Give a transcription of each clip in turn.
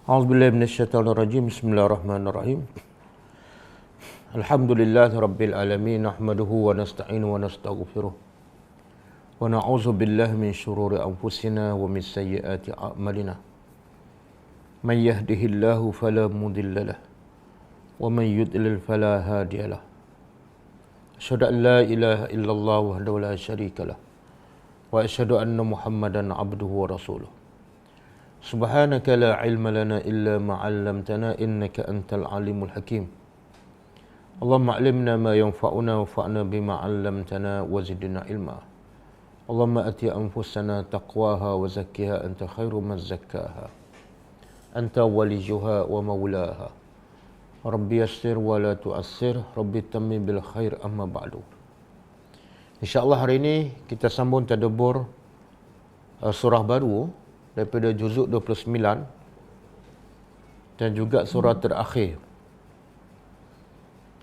A'udzubillahi minasyaitonirrajim. Bismillahirrahmanirrahim. Alhamdulillahi rabbil alamin, nahmaduhu wa nasta'inuhu wa nastaghfiruh. Wa na'udzu billahi min syururi anfusina wa min sayyiati a'malina. Man yahdihillahu fala mudilla lahu wa man yudlil fala hadiya lahu. Asyhadu an la ilaha illallah wahdahu la syarika lahu wa asyhadu anna Muhammadan abduhu wa rasuluh. Subhanaka la ilma lana illa ma 'allamtana innaka antal alimul hakim. Allahumma 'allimna ma yanfa'una wanfa'na bima 'allamtana wa zidna ilma. Allahumma ati anfusana taqwaha wa zakkiha anta khairu man zakkaha. Anta waliyuha wa maulaha. Rabbi yassir wa la tu'assir, Rabbi tammim bil khair, amma ba'du. InsyaAllah hari ini kita sambung tadabbur surah baru daripada juzuk 29 dan juga surah terakhir.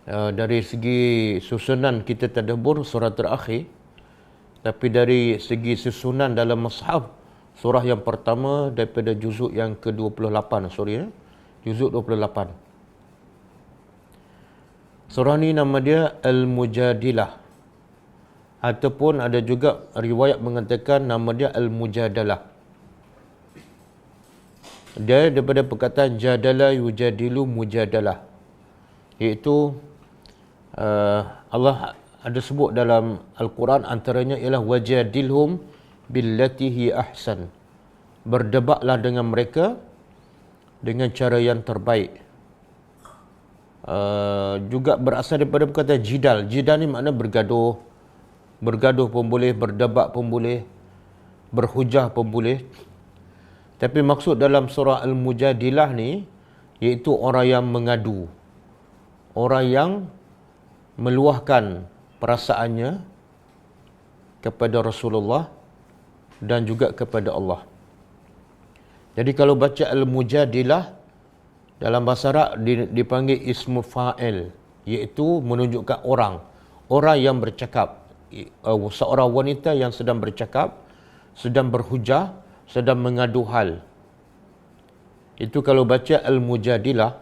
Dari segi susunan kita tadabbur surah terakhir, tapi dari segi susunan dalam mushaf, surah yang pertama daripada juzuk yang ke-28, juzuk 28. Surah ni nama dia Al-Mujadilah, ataupun ada juga riwayat mengatakan nama dia Al-Mujadalah. Dia daripada perkataan jadala yujadilu mujadalah, iaitu Allah ada sebut dalam Al-Quran, antaranya ialah wajadilhum billati hi ahsan, berdebatlah dengan mereka dengan cara yang terbaik. Juga berasal daripada perkataan jidal. Jidal ni makna bergaduh. Bergaduh pun boleh, berdebat pun boleh, berhujah pun boleh. Tapi maksud dalam surah Al-Mujadilah ni iaitu orang yang mengadu, orang yang meluahkan perasaannya kepada Rasulullah dan juga kepada Allah. Jadi kalau baca Al-Mujadilah dalam bahasa Arab dipanggil ismu fa'il, iaitu menunjukkan orang yang bercakap, seorang wanita yang sedang bercakap, sedang berhujah, sedang mengadu hal. Itu kalau baca Al-Mujadilah.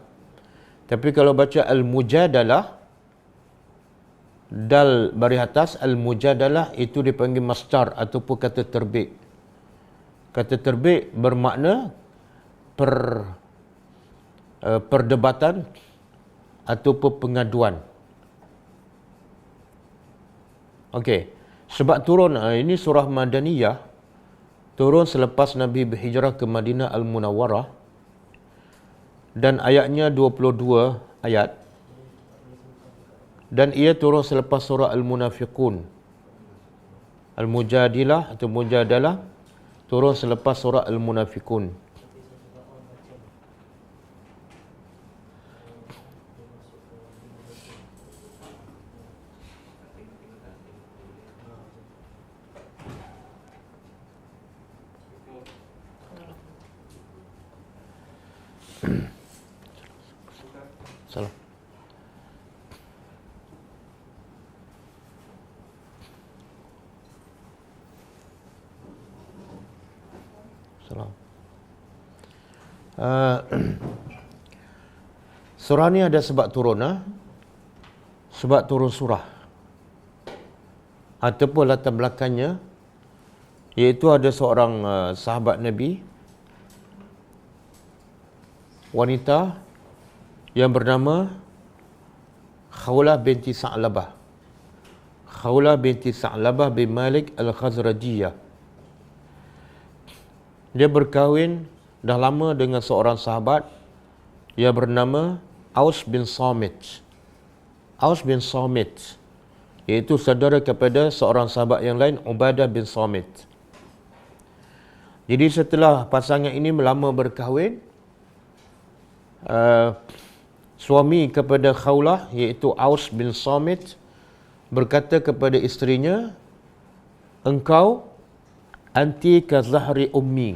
Tapi kalau baca Al-Mujadalah, dal baris atas, Al-Mujadalah itu dipanggil masdar ataupun kata terbit. Kata terbit bermakna perdebatan ataupun pengaduan. Okey, sebab turun ini surah Madaniyah, turun selepas Nabi berhijrah ke Madinah Al-Munawwarah, dan ayatnya 22 ayat, dan ia turun selepas surah Al-Munafiqun. Al-Mujadilah atau Mujadalah turun selepas surah Al-Munafiqun. Salam. Salam. Surah ni ada sebab turun, sebab turun surah, ataupun latar belakangnya, iaitu ada seorang sahabat Nabi, wanita yang bernama Khawlah binti Sa'labah. Khawlah binti Sa'labah bin Malik Al-Khazrajiyah. Dia berkahwin dah lama dengan seorang sahabat yang bernama Aus bin Samit. Aus bin Samit iaitu saudara kepada seorang sahabat yang lain, Ubadah bin Samit. Jadi setelah pasangan ini lama berkahwin, suami kepada Khawlah iaitu Aus bin Samit berkata kepada isterinya, engkau anti ka zahri ummi,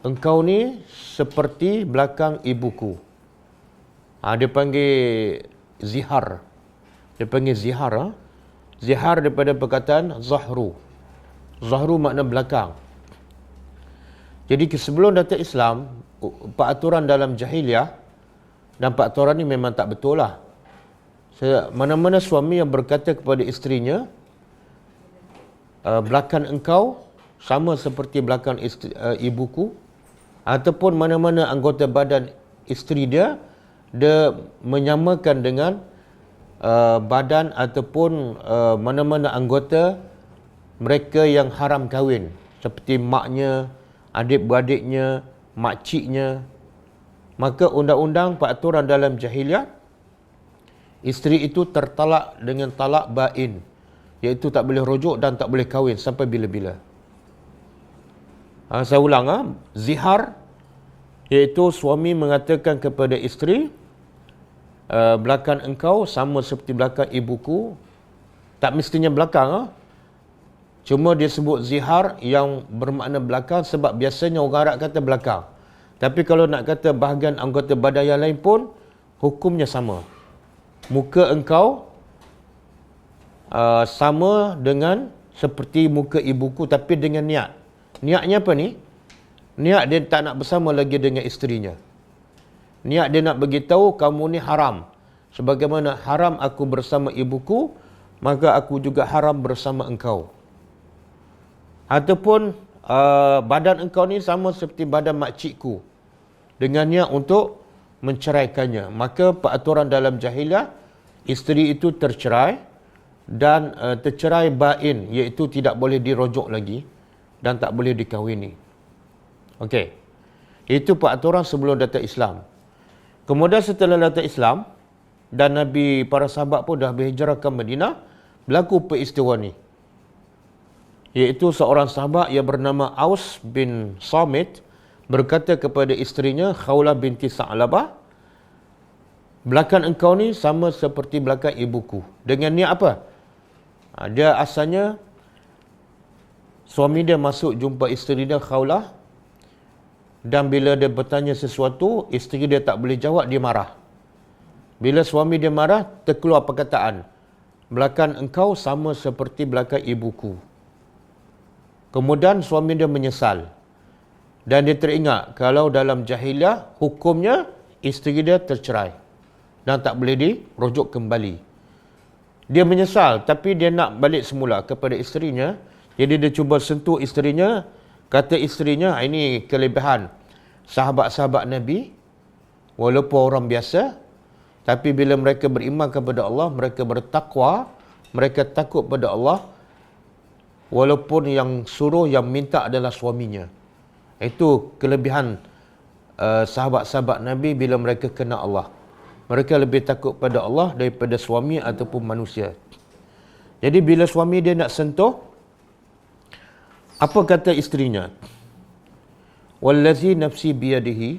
engkau ni seperti belakang ibuku. Dia panggil zihar. Dia panggil zihar. Zihar daripada perkataan zahru. Zahru makna belakang. Jadi sebelum datang Islam, peraturan dalam jahiliah, dan peraturan ni memang tak betul lah. Mana-mana suami yang berkata kepada isterinya, belakang engkau sama seperti belakang ibuku, ataupun mana-mana anggota badan isteri dia menyamakan dengan badan ataupun mana-mana anggota mereka yang haram kahwin, seperti maknya, adik-beradiknya, makciknya, maka undang-undang peraturan dalam jahiliah, isteri itu tertalak dengan talak bain, iaitu tak boleh rujuk dan tak boleh kahwin sampai bila-bila. Saya ulang, zihar iaitu suami mengatakan kepada isteri, belakang engkau sama seperti belakang ibuku. Tak mestinya belakang, cuma dia sebut zihar yang bermakna belakang sebab biasanya orang Arab kata belakang. Tapi kalau nak kata bahagian anggota badan yang lain pun, hukumnya sama. Muka engkau sama dengan seperti muka ibuku, tapi dengan niat. Niatnya apa ni? Niat dia tak nak bersama lagi dengan isterinya. Niat dia nak beritahu kamu ni haram. Sebagaimana haram aku bersama ibuku, maka aku juga haram bersama engkau. Ataupun badan engkau ni sama seperti badan makcikku, dengannya untuk menceraikannya. Maka peraturan dalam jahiliah, isteri itu tercerai dan tercerai bain, iaitu tidak boleh dirujuk lagi dan tak boleh dikahwini. Okey. Itu peraturan sebelum datang Islam. Kemudian setelah datang Islam dan Nabi, para sahabat pun dah berhijrah ke Madinah, berlaku peristiwa ni. Iaitu seorang sahabat yang bernama Aus bin Samit berkata kepada isterinya, Khawlah binti Sa'labah, belakang engkau ni sama seperti belakang ibuku. Dengan niat apa? Dia asalnya, suami dia masuk jumpa isteri dia Khawlah, dan bila dia bertanya sesuatu, isteri dia tak boleh jawab, dia marah. Bila suami dia marah, terkeluar perkataan, belakang engkau sama seperti belakang ibuku. Kemudian suami dia menyesal. Dan dia teringat kalau dalam jahiliah, hukumnya isteri dia tercerai dan tak boleh dirujuk kembali. Dia menyesal, tapi dia nak balik semula kepada isterinya. Jadi dia cuba sentuh isterinya. Kata isterinya, ini kelebihan sahabat-sahabat Nabi, walaupun orang biasa, tapi bila mereka beriman kepada Allah, mereka bertakwa, mereka takut pada Allah, walaupun yang suruh, yang minta adalah suaminya. Itu kelebihan sahabat-sahabat Nabi bila mereka kenal Allah. Mereka lebih takut pada Allah daripada suami ataupun manusia. Jadi bila suami dia nak sentuh, apa kata isterinya? Wallazi nafsi biyadihi,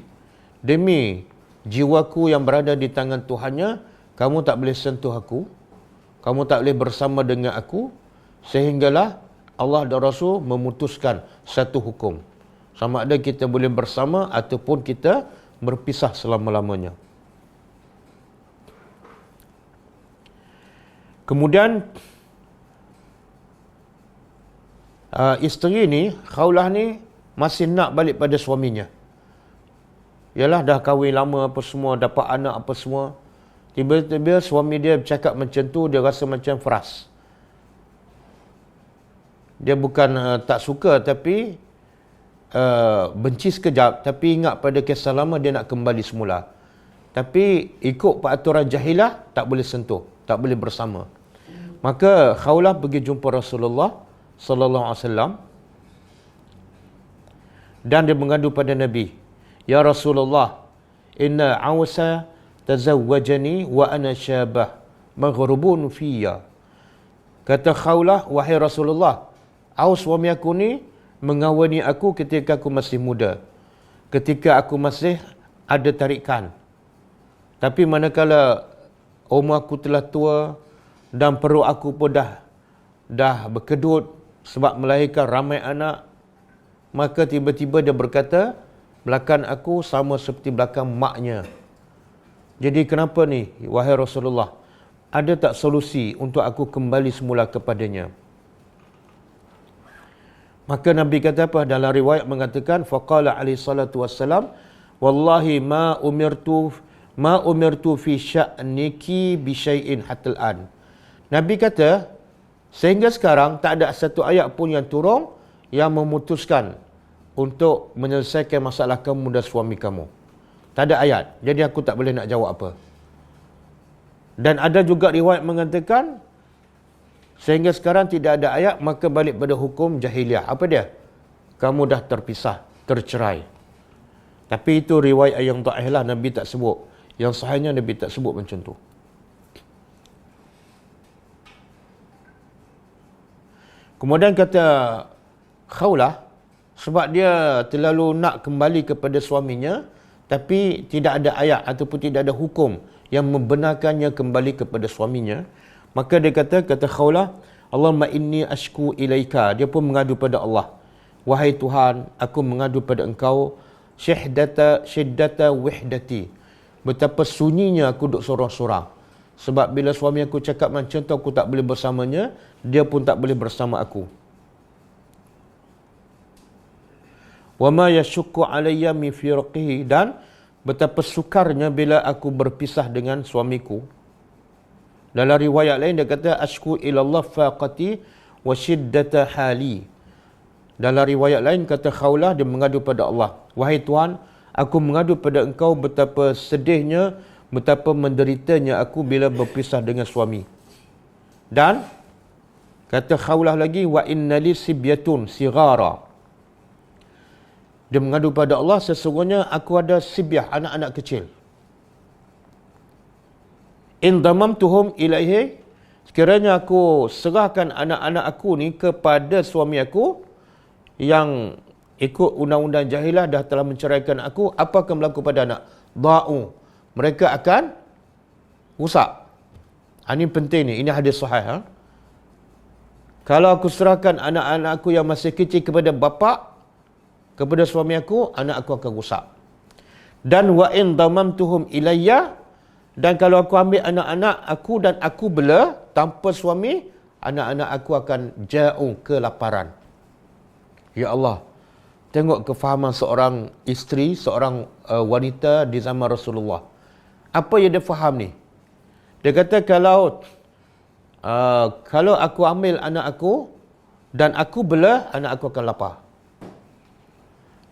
demi jiwaku yang berada di tangan Tuhannya, kamu tak boleh sentuh aku, kamu tak boleh bersama dengan aku, sehinggalah Allah dan Rasul memutuskan satu hukum. Sama ada kita boleh bersama ataupun kita berpisah selama-lamanya. Kemudian isteri ni, Khawlah ni, masih nak balik pada suaminya. Yalah, dah kahwin lama apa semua, dapat anak apa semua. Tiba-tiba suami dia bercakap macam tu, dia rasa macam frust. Dia bukan tak suka, tapi benci sekejap, tapi ingat pada kisah lama, dia nak kembali semula. Tapi ikut peraturan jahilah, tak boleh sentuh, tak boleh bersama. Maka Khawlah pergi jumpa Rasulullah sallallahu alaihi wasallam dan dia mengadu pada Nabi, Ya Rasulullah, inna Ausa tazawwajani wa ana syabah maghrubun fiyya. Kata Khawlah, wahai Rasulullah, Aus suami aku ni mengawini aku ketika aku masih muda, ketika aku masih ada tarikan. Tapi manakala umur aku telah tua dan perut aku pun dah berkedut sebab melahirkan ramai anak, maka tiba-tiba dia berkata, belakang aku sama seperti belakang maknya. Jadi kenapa ni, wahai Rasulullah? Ada tak solusi untuk aku kembali semula kepadanya? Maka Nabi kata apa? Dalam riwayat mengatakan, faqala alaihi salatu wassalam, wallahi ma umirtu fi sya'niki bi syai'in hatta al-an. Nabi kata, sehingga sekarang tak ada satu ayat pun yang turun yang memutuskan untuk menyelesaikan masalah kamu dan suami kamu. Tak ada ayat. Jadi aku tak boleh nak jawab apa. Dan ada juga riwayat mengatakan, sehingga sekarang tidak ada ayat, maka balik pada hukum jahiliah. Apa dia? Kamu dah terpisah, tercerai. Tapi itu riwayat yang dhaif lah, Nabi tak sebut. Yang sahihnya Nabi tak sebut macam tu. Kemudian kata Khawlah, sebab dia terlalu nak kembali kepada suaminya, tapi tidak ada ayat ataupun tidak ada hukum yang membenarkannya kembali kepada suaminya, maka dia kata Khawlah, Allahumma inni ashku ilaika. Dia pun mengadu pada Allah. Wahai Tuhan, aku mengadu pada engkau syiddata wihdati. Betapa sunyinya aku duduk sorang-sorang. Sebab bila suami aku cakap macam tu, aku tak boleh bersamanya, dia pun tak boleh bersama aku. Wa ma yashukku alayya min firqihi. Dan betapa sukarnya bila aku berpisah dengan suamiku. Dalam riwayat lain dia kata, ashku ilallah faqati wa syiddata hali. Dalam riwayat lain kata Khawlah, dia mengadu pada Allah. Wahai Tuhan, aku mengadu pada engkau betapa sedihnya, betapa menderitanya aku bila berpisah dengan suami. Dan kata Khawlah lagi, wa innali sibyatun sighara. Dia mengadu pada Allah, sesungguhnya aku ada sibyah, anak-anak kecil. In damamtuhum ilaihi, sekiranya aku serahkan anak-anak aku ni kepada suami aku yang ikut undang-undang jahilah dah telah menceraikan aku, apa akan berlaku pada anak? Da'u, mereka akan rusak. Ini penting ni, ini hadis sahih. Kalau aku serahkan anak-anak aku yang masih kecil kepada bapa, kepada suami aku, anak aku akan rusak. Dan wa in damamtuhum ilayya, dan kalau aku ambil anak-anak aku dan aku bela tanpa suami, anak-anak aku akan jauh kelaparan. Ya Allah, tengok kefahaman seorang isteri, seorang wanita di zaman Rasulullah. Apa yang dia faham ni? Dia kata kalau aku ambil anak aku dan aku bela, anak aku akan lapar.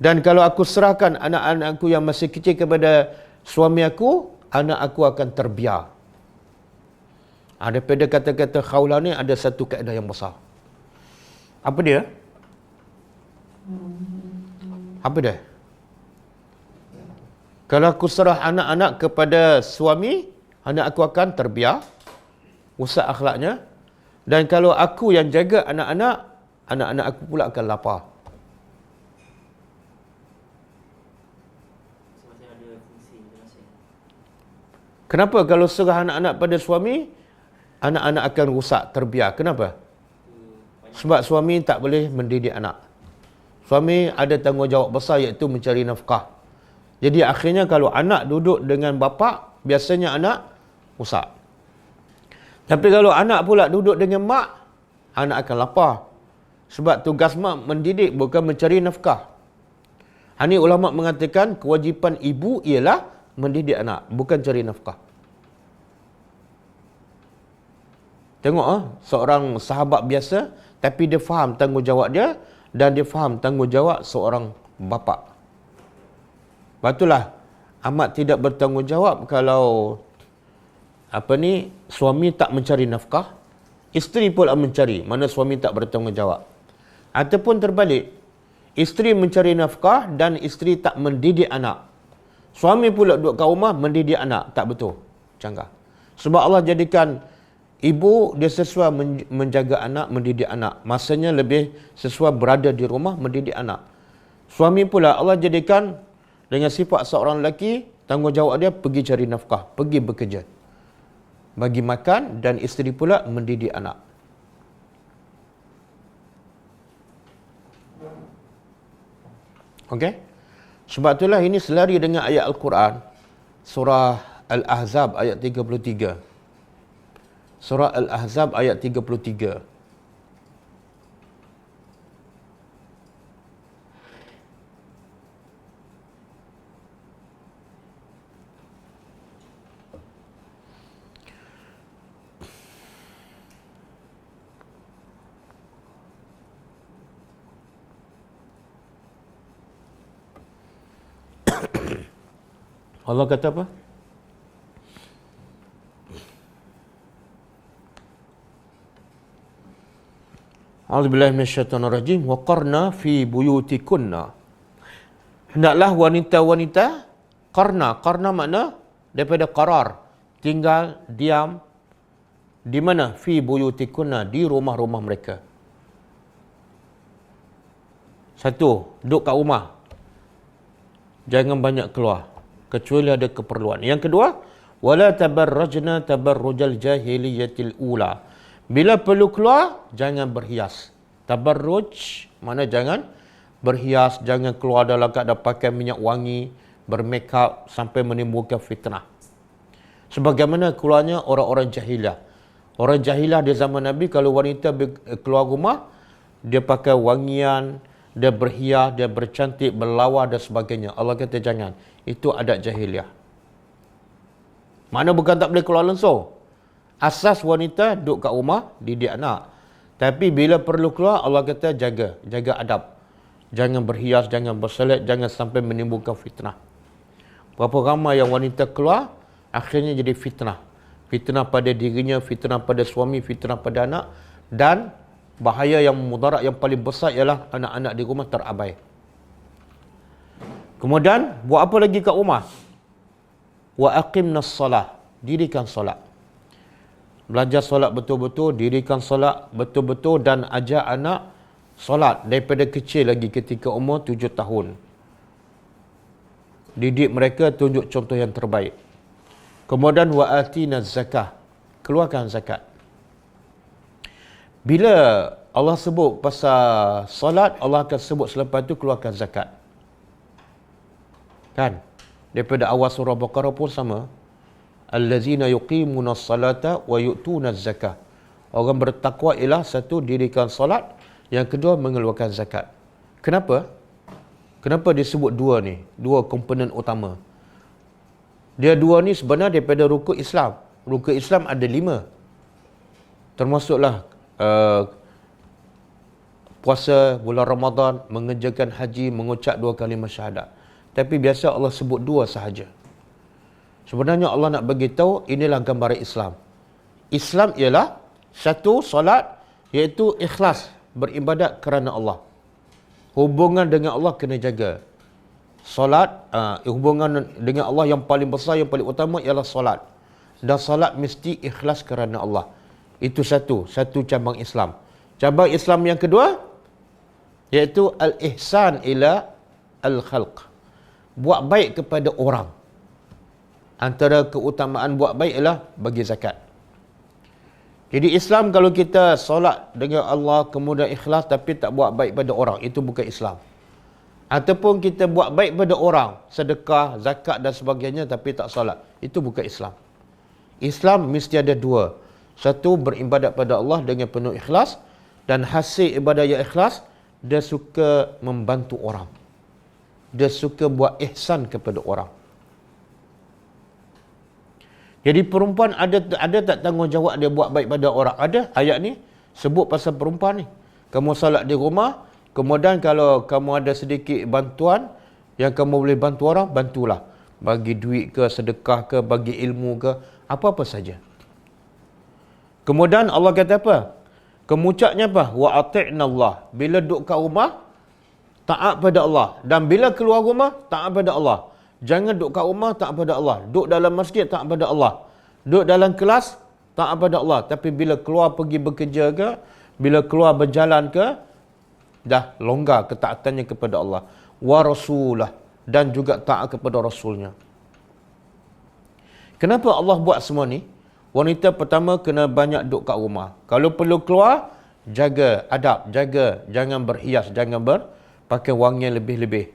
Dan kalau aku serahkan anak-anak aku yang masih kecil kepada suami aku, anak aku akan terbiar. Daripada kata-kata Khawlah ni ada satu kaedah yang besar. Apa dia? Apa dia? Kalau aku serah anak-anak kepada suami, anak aku akan terbiar, rusak akhlaknya. Dan kalau aku yang jaga anak-anak, anak-anak aku pula akan lapar. Kenapa kalau serah anak-anak pada suami, anak-anak akan rusak, terbiar? Kenapa? Sebab suami tak boleh mendidik anak. Suami ada tanggungjawab besar, iaitu mencari nafkah. Jadi akhirnya kalau anak duduk dengan bapa, biasanya anak rusak. Tapi kalau anak pula duduk dengan mak, anak akan lapar. Sebab tugas mak mendidik, bukan mencari nafkah. Ini ulama mengatakan kewajipan ibu ialah mendidik anak, bukan cari nafkah. Tengok seorang sahabat biasa, tapi dia faham tanggungjawab dia dan dia faham tanggungjawab seorang bapa. Batulah amat tidak bertanggungjawab kalau suami tak mencari nafkah, isteri pula mencari, mana suami tak bertanggungjawab. Ataupun terbalik, isteri mencari nafkah dan isteri tak mendidik anak. Suami pula duduk kat rumah mendidik anak. Tak betul. Canggah. Sebab Allah jadikan ibu dia sesuai menjaga anak, mendidik anak. Masanya lebih sesuai berada di rumah mendidik anak. Suami pula Allah jadikan dengan sifat seorang lelaki, tanggungjawab dia pergi cari nafkah, pergi bekerja, bagi makan, dan isteri pula mendidik anak. Okey? Sebab itulah ini selari dengan ayat Al-Quran, surah Al-Ahzab ayat 33. Surah Al-Ahzab ayat 33. Allah kata apa? A'udzubillahi minasyaitonirrajim. Wa qarna fi buyutikunna. Hendaklah wanita-wanita qarna makna daripada qarar, tinggal diam di mana? Fi buyutikunna, di rumah-rumah mereka. Satu, duduk kat rumah. Jangan banyak keluar kecuali ada keperluan. Yang kedua, wala tabarrajna tabarrujal jahiliyatil ula. Bila perlu keluar, jangan berhias. Tabarruj mana jangan berhias, jangan keluar dalam keadaan pakai minyak wangi, bermakeup sampai menimbulkan fitnah. Sebagaimana keluarnya orang-orang jahiliah. Orang jahiliah di zaman Nabi, kalau wanita keluar rumah, dia pakai wangian, dia berhias, dia bercantik, berlawa dan sebagainya. Allah kata jangan. Itu adat jahiliah. Mana bukan tak boleh keluar langsung. Asas wanita duduk kat rumah, didik anak. Tapi bila perlu keluar, Allah kata jaga adab. Jangan berhias, jangan berselit, jangan sampai menimbulkan fitnah. Berapa ramai yang wanita keluar, akhirnya jadi fitnah. Fitnah pada dirinya, fitnah pada suami, fitnah pada anak. Dan bahaya yang mudarat yang paling besar ialah anak-anak di rumah terabai. Kemudian, buat apa lagi kat rumah? Wa aqimnas salah. Dirikan solat. Belajar solat betul-betul, dirikan solat betul-betul dan ajar anak solat daripada kecil lagi ketika umur 7 tahun. Didik mereka, tunjuk contoh yang terbaik. Kemudian wa atina zakah. Keluarkan zakat. Bila Allah sebut pasal solat, Allah akan sebut selepas itu keluarkan zakat. Kan? Daripada awal surah Baqarah pun sama. Allazina yuqimuna salata wa yu'tuna zakah. Orang bertakwa ialah satu, dirikan solat, yang kedua mengeluarkan zakat. Kenapa? Kenapa disebut dua ni? Dua komponen utama. Dia dua ni sebenarnya daripada rukun Islam. Rukun Islam ada 5. Termasuklah puasa bulan Ramadan, mengerjakan haji, mengucap 2 kalimah syahadat. Tapi biasa Allah sebut 2 sahaja. Sebenarnya Allah nak bagi tahu inilah gambaran Islam. Islam ialah satu, solat, iaitu ikhlas, beribadat kerana Allah. Hubungan dengan Allah kena jaga. Solat, hubungan dengan Allah yang paling besar, yang paling utama ialah solat. Dan solat mesti ikhlas kerana Allah. Itu satu cabang Islam. Cabang Islam yang kedua, iaitu al-ihsan ila al-khalq. Buat baik kepada orang. Antara keutamaan buat baik ialah bagi zakat. Jadi Islam kalau kita solat dengan Allah, kemudian ikhlas tapi tak buat baik pada orang, itu bukan Islam. Ataupun kita buat baik pada orang, sedekah, zakat dan sebagainya tapi tak solat, itu bukan Islam. Islam mesti ada 2. Satu, beribadat pada Allah dengan penuh ikhlas, dan hasil ibadah yang ikhlas, dia suka membantu orang. Dia suka buat ihsan kepada orang. Jadi perempuan ada tak tanggungjawab dia buat baik pada orang? Ada. Ayat ni sebut pasal perempuan ni. Kamu salat di rumah, kemudian kalau kamu ada sedikit bantuan yang kamu boleh bantu orang, bantulah. Bagi duit ke, sedekah ke, bagi ilmu ke, apa-apa saja. Kemudian Allah kata apa? Kemucapnya apa? Wa ati'na Allah. Bila duduk kat rumah, taat pada Allah. Dan bila keluar rumah, taat pada Allah. Jangan duduk kat rumah, taat pada Allah. Duduk dalam masjid, taat pada Allah. Duduk dalam kelas, taat pada Allah. Tapi bila keluar pergi bekerja ke, bila keluar berjalan ke, dah longgar ketaatannya kepada Allah. Wa rasulah. Dan juga taat kepada Rasulnya. Kenapa Allah buat semua ni? Wanita pertama kena banyak duduk kat rumah. Kalau perlu keluar, jaga adab, jaga. Jangan berhias, jangan pakai wangian lebih-lebih.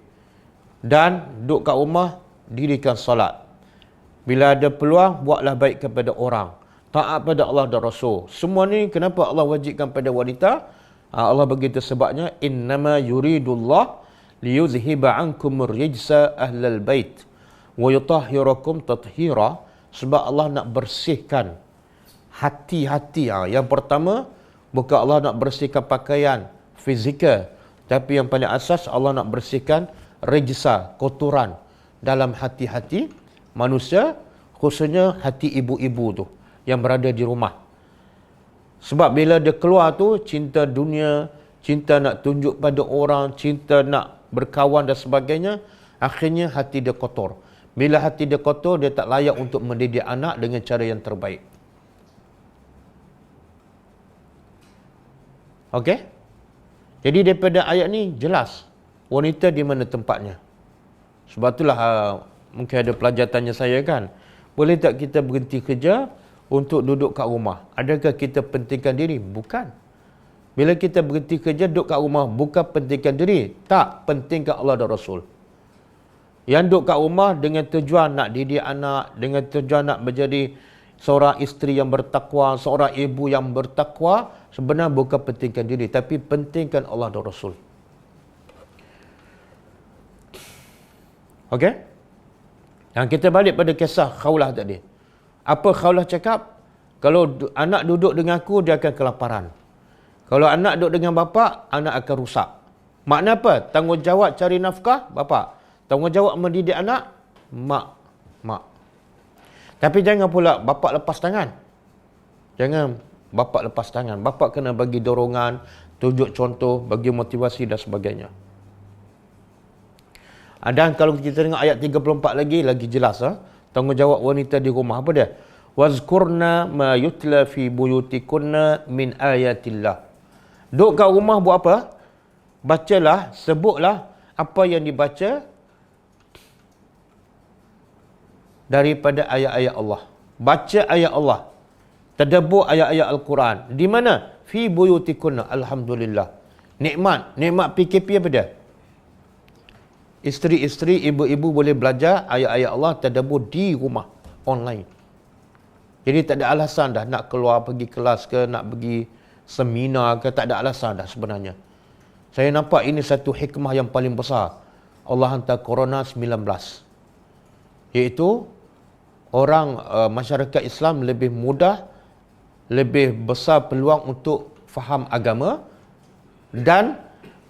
Dan duduk kat rumah, dirikan solat. Bila ada peluang, buatlah baik kepada orang. Taat pada Allah dan Rasul. Semua ni kenapa Allah wajibkan pada wanita? Allah begitu sebabnya, innama yuridullah liyuzhiba ankum rijsa ahlal bait wa yutahhirakum tathira. Sebab Allah nak bersihkan hati-hati. Yang pertama, bukan Allah nak bersihkan pakaian fizikal, tapi yang paling asas Allah nak bersihkan rijsa, kotoran dalam hati-hati manusia, khususnya hati ibu-ibu tu yang berada di rumah. Sebab bila dia keluar tu, cinta dunia, cinta nak tunjuk pada orang, cinta nak berkawan dan sebagainya, akhirnya hati dia kotor. Bila hati dia kotor, dia tak layak untuk mendidik anak dengan cara yang terbaik. Okey? Jadi daripada ayat ni jelas wanita di mana tempatnya. Sebab itulah mungkin ada pelajar tanya saya kan, boleh tak kita berhenti kerja untuk duduk kat rumah? Adakah kita pentingkan diri? Bukan. Bila kita berhenti kerja duduk kat rumah, bukan pentingkan diri. Tak, pentingkan Allah dan Rasul. Yang duduk kat rumah dengan tujuan nak didik anak, dengan tujuan nak menjadi seorang isteri yang bertakwa, seorang ibu yang bertakwa, sebenarnya bukan pentingkan diri, tapi pentingkan Allah dan Rasul. Okey? Yang kita balik pada kisah Khawlah tadi. Apa Khawlah cakap? Kalau anak duduk dengan aku, dia akan kelaparan. Kalau anak duduk dengan bapa, anak akan rusak. Makna apa? Tanggungjawab cari nafkah, bapa. Tanggungjawab mendidik anak, mak. Tapi jangan pula bapa lepas tangan. Jangan bapa lepas tangan. Bapa kena bagi dorongan, tunjuk contoh, bagi motivasi dan sebagainya. Dan kalau kita tengok ayat 34 lagi jelas. Tanggungjawab wanita di rumah. Apa dia? Wazkurna ma yutla fi buyutikunna min ayatillah. Duduk kat rumah buat apa? Bacalah, sebutlah apa yang dibaca daripada ayat-ayat Allah. Baca ayat Allah. Tadabbur ayat-ayat Al-Quran. Di mana? Fi buyutikunna. Alhamdulillah. Nikmat PKP apa dia? Isteri-isteri, ibu-ibu boleh belajar ayat-ayat Allah tadabbur di rumah, online. Jadi tak ada alasan dah nak keluar pergi kelas ke, nak pergi seminar ke, tak ada alasan dah sebenarnya. Saya nampak ini satu hikmah yang paling besar. Allah hantar Corona 19. Iaitu orang masyarakat Islam lebih mudah, lebih besar peluang untuk faham agama, dan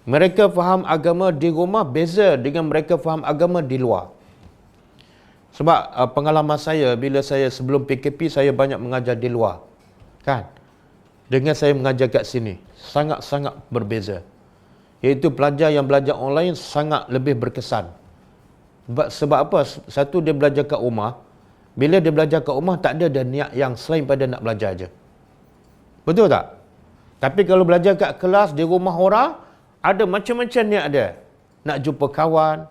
mereka faham agama di rumah beza dengan mereka faham agama di luar. Sebab pengalaman saya, bila saya sebelum PKP, saya banyak mengajar di luar. Kan? Dengan saya mengajar kat sini, sangat-sangat berbeza. Iaitu pelajar yang belajar online sangat lebih berkesan. Sebab apa? Satu, dia belajar kat rumah. Bila dia belajar kat rumah, tak ada niat yang selain pada nak belajar je. Betul tak? Tapi kalau belajar kat kelas, di rumah orang, ada macam-macam niat dia. Nak jumpa kawan,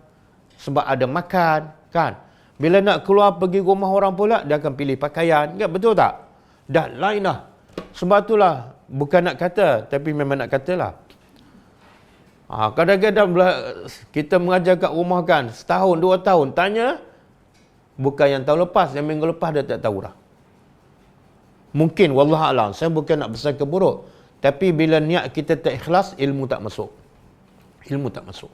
sebab ada makan, kan? Bila nak keluar pergi rumah orang pula, dia akan pilih pakaian, kan? Betul tak? Dah lain lah. Sebab itulah, bukan nak kata, tapi memang nak katalah. Kadang-kadang kita mengajar kat rumah kan, setahun, 2 tahun, tanya, bukan yang tahun lepas, yang minggu lepas dia tak tahu dah. Mungkin, wallahualam, saya bukan nak bersangka buruk, tapi bila niat kita tak ikhlas, ilmu tak masuk. Ilmu tak masuk.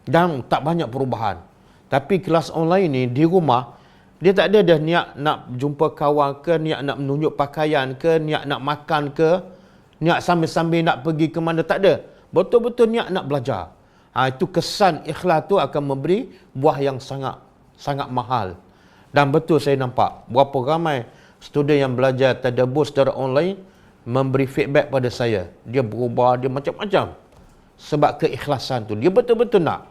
Dan tak banyak perubahan. Tapi kelas online ni, di rumah, dia tak ada dah niat nak jumpa kawan ke, niat nak menunjuk pakaian ke, niat nak makan ke, niat sambil-sambil nak pergi ke mana, tak ada. Betul-betul niat nak belajar. Itu kesan ikhlas tu akan memberi buah yang sangat mahal. Dan betul saya nampak, berapa ramai student yang belajar tadabbur secara online, memberi feedback pada saya. Dia berubah, dia macam-macam. Sebab keikhlasan tu. Dia betul-betul nak.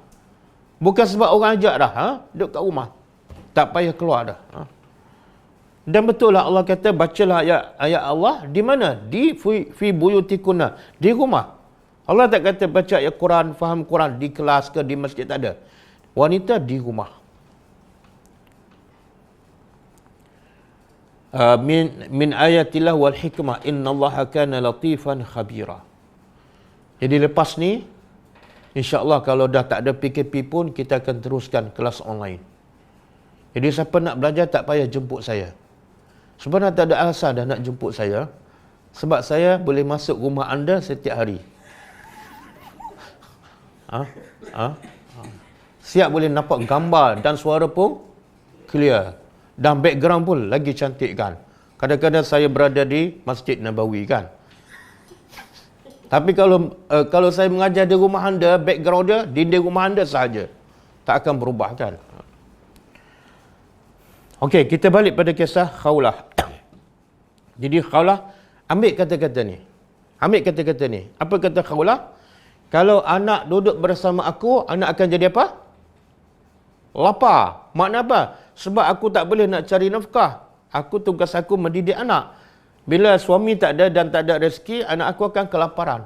Bukan sebab orang ajak dah. Duduk kat rumah. Tak payah keluar dah. Dan betul lah Allah kata, bacalah ayat Allah. Di mana? Di fi buyutikunna. Di rumah. Allah tak kata baca ayat Quran, faham Quran di kelas ke, di masjid, tak ada. Wanita di rumah. Min ayatillah wal hikmah innallaha kana latifan khabira. Jadi lepas ni, insya-Allah kalau dah tak ada PKP pun, kita akan teruskan kelas online. Jadi siapa nak belajar tak payah jemput saya. Sebenarnya tak ada alasan dah nak jemput saya, sebab saya boleh masuk rumah anda setiap hari. Siap boleh nampak gambar dan suara pun clear. Dan background pun lagi cantik kan. Kadang-kadang saya berada di Masjid Nabawi kan. Tapi kalau saya mengajar di rumah anda, background dia, dinding rumah anda sahaja. Tak akan berubah kan. Okey, kita balik pada kisah Khawlah. Jadi Khawlah ambil kata-kata ni. Apa kata Khawlah? Kalau anak duduk bersama aku, anak akan jadi apa? Lapar. Makna apa? Sebab aku tak boleh nak cari nafkah. Tugas aku mendidik anak. Bila suami tak ada dan tak ada rezeki, anak aku akan kelaparan.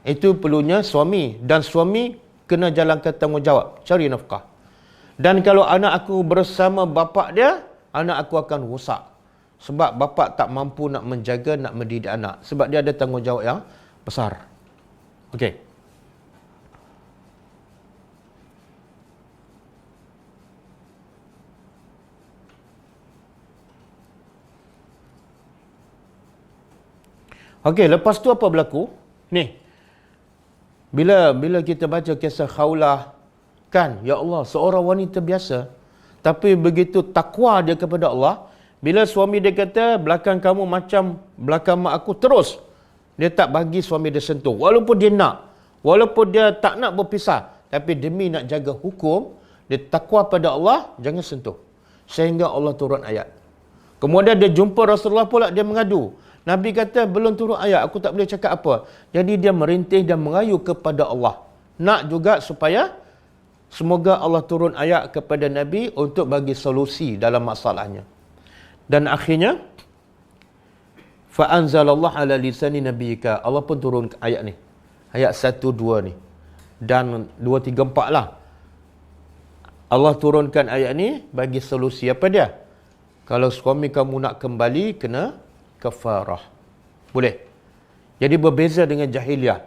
Itu perlunya suami. Dan suami kena jalankan tanggungjawab, cari nafkah. Dan kalau anak aku bersama bapa dia, anak aku akan rosak. Sebab bapa tak mampu nak menjaga, nak mendidik anak. Sebab dia ada tanggungjawab yang besar. Okey. Okey, lepas tu apa berlaku? Ni. Bila kita baca kisah Khawlah, kan, ya Allah, seorang wanita biasa, tapi begitu takwa dia kepada Allah. Bila suami dia kata, belakang kamu macam belakang mak aku, terus dia tak bagi suami dia sentuh. Walaupun dia nak, walaupun dia tak nak berpisah, tapi demi nak jaga hukum, dia takwa pada Allah, jangan sentuh. Sehingga Allah turun ayat. Kemudian dia jumpa Rasulullah pula, dia mengadu. Nabi kata, belum turun ayat, aku tak boleh cakap apa. Jadi dia merintih dan mengayu kepada Allah. Nak juga supaya semoga Allah turun ayat kepada Nabi untuk bagi solusi dalam masalahnya. Dan akhirnya, fa'anzalallah ala lisani nabiyika. Allah pun turun ayat ni. Ayat 1, 2 ni. Dan 2, 3, 4 lah. Allah turunkan ayat ni bagi solusi. Apa dia? Kalau suami kamu nak kembali, kena kafarah. Boleh. Jadi berbeza dengan jahiliah.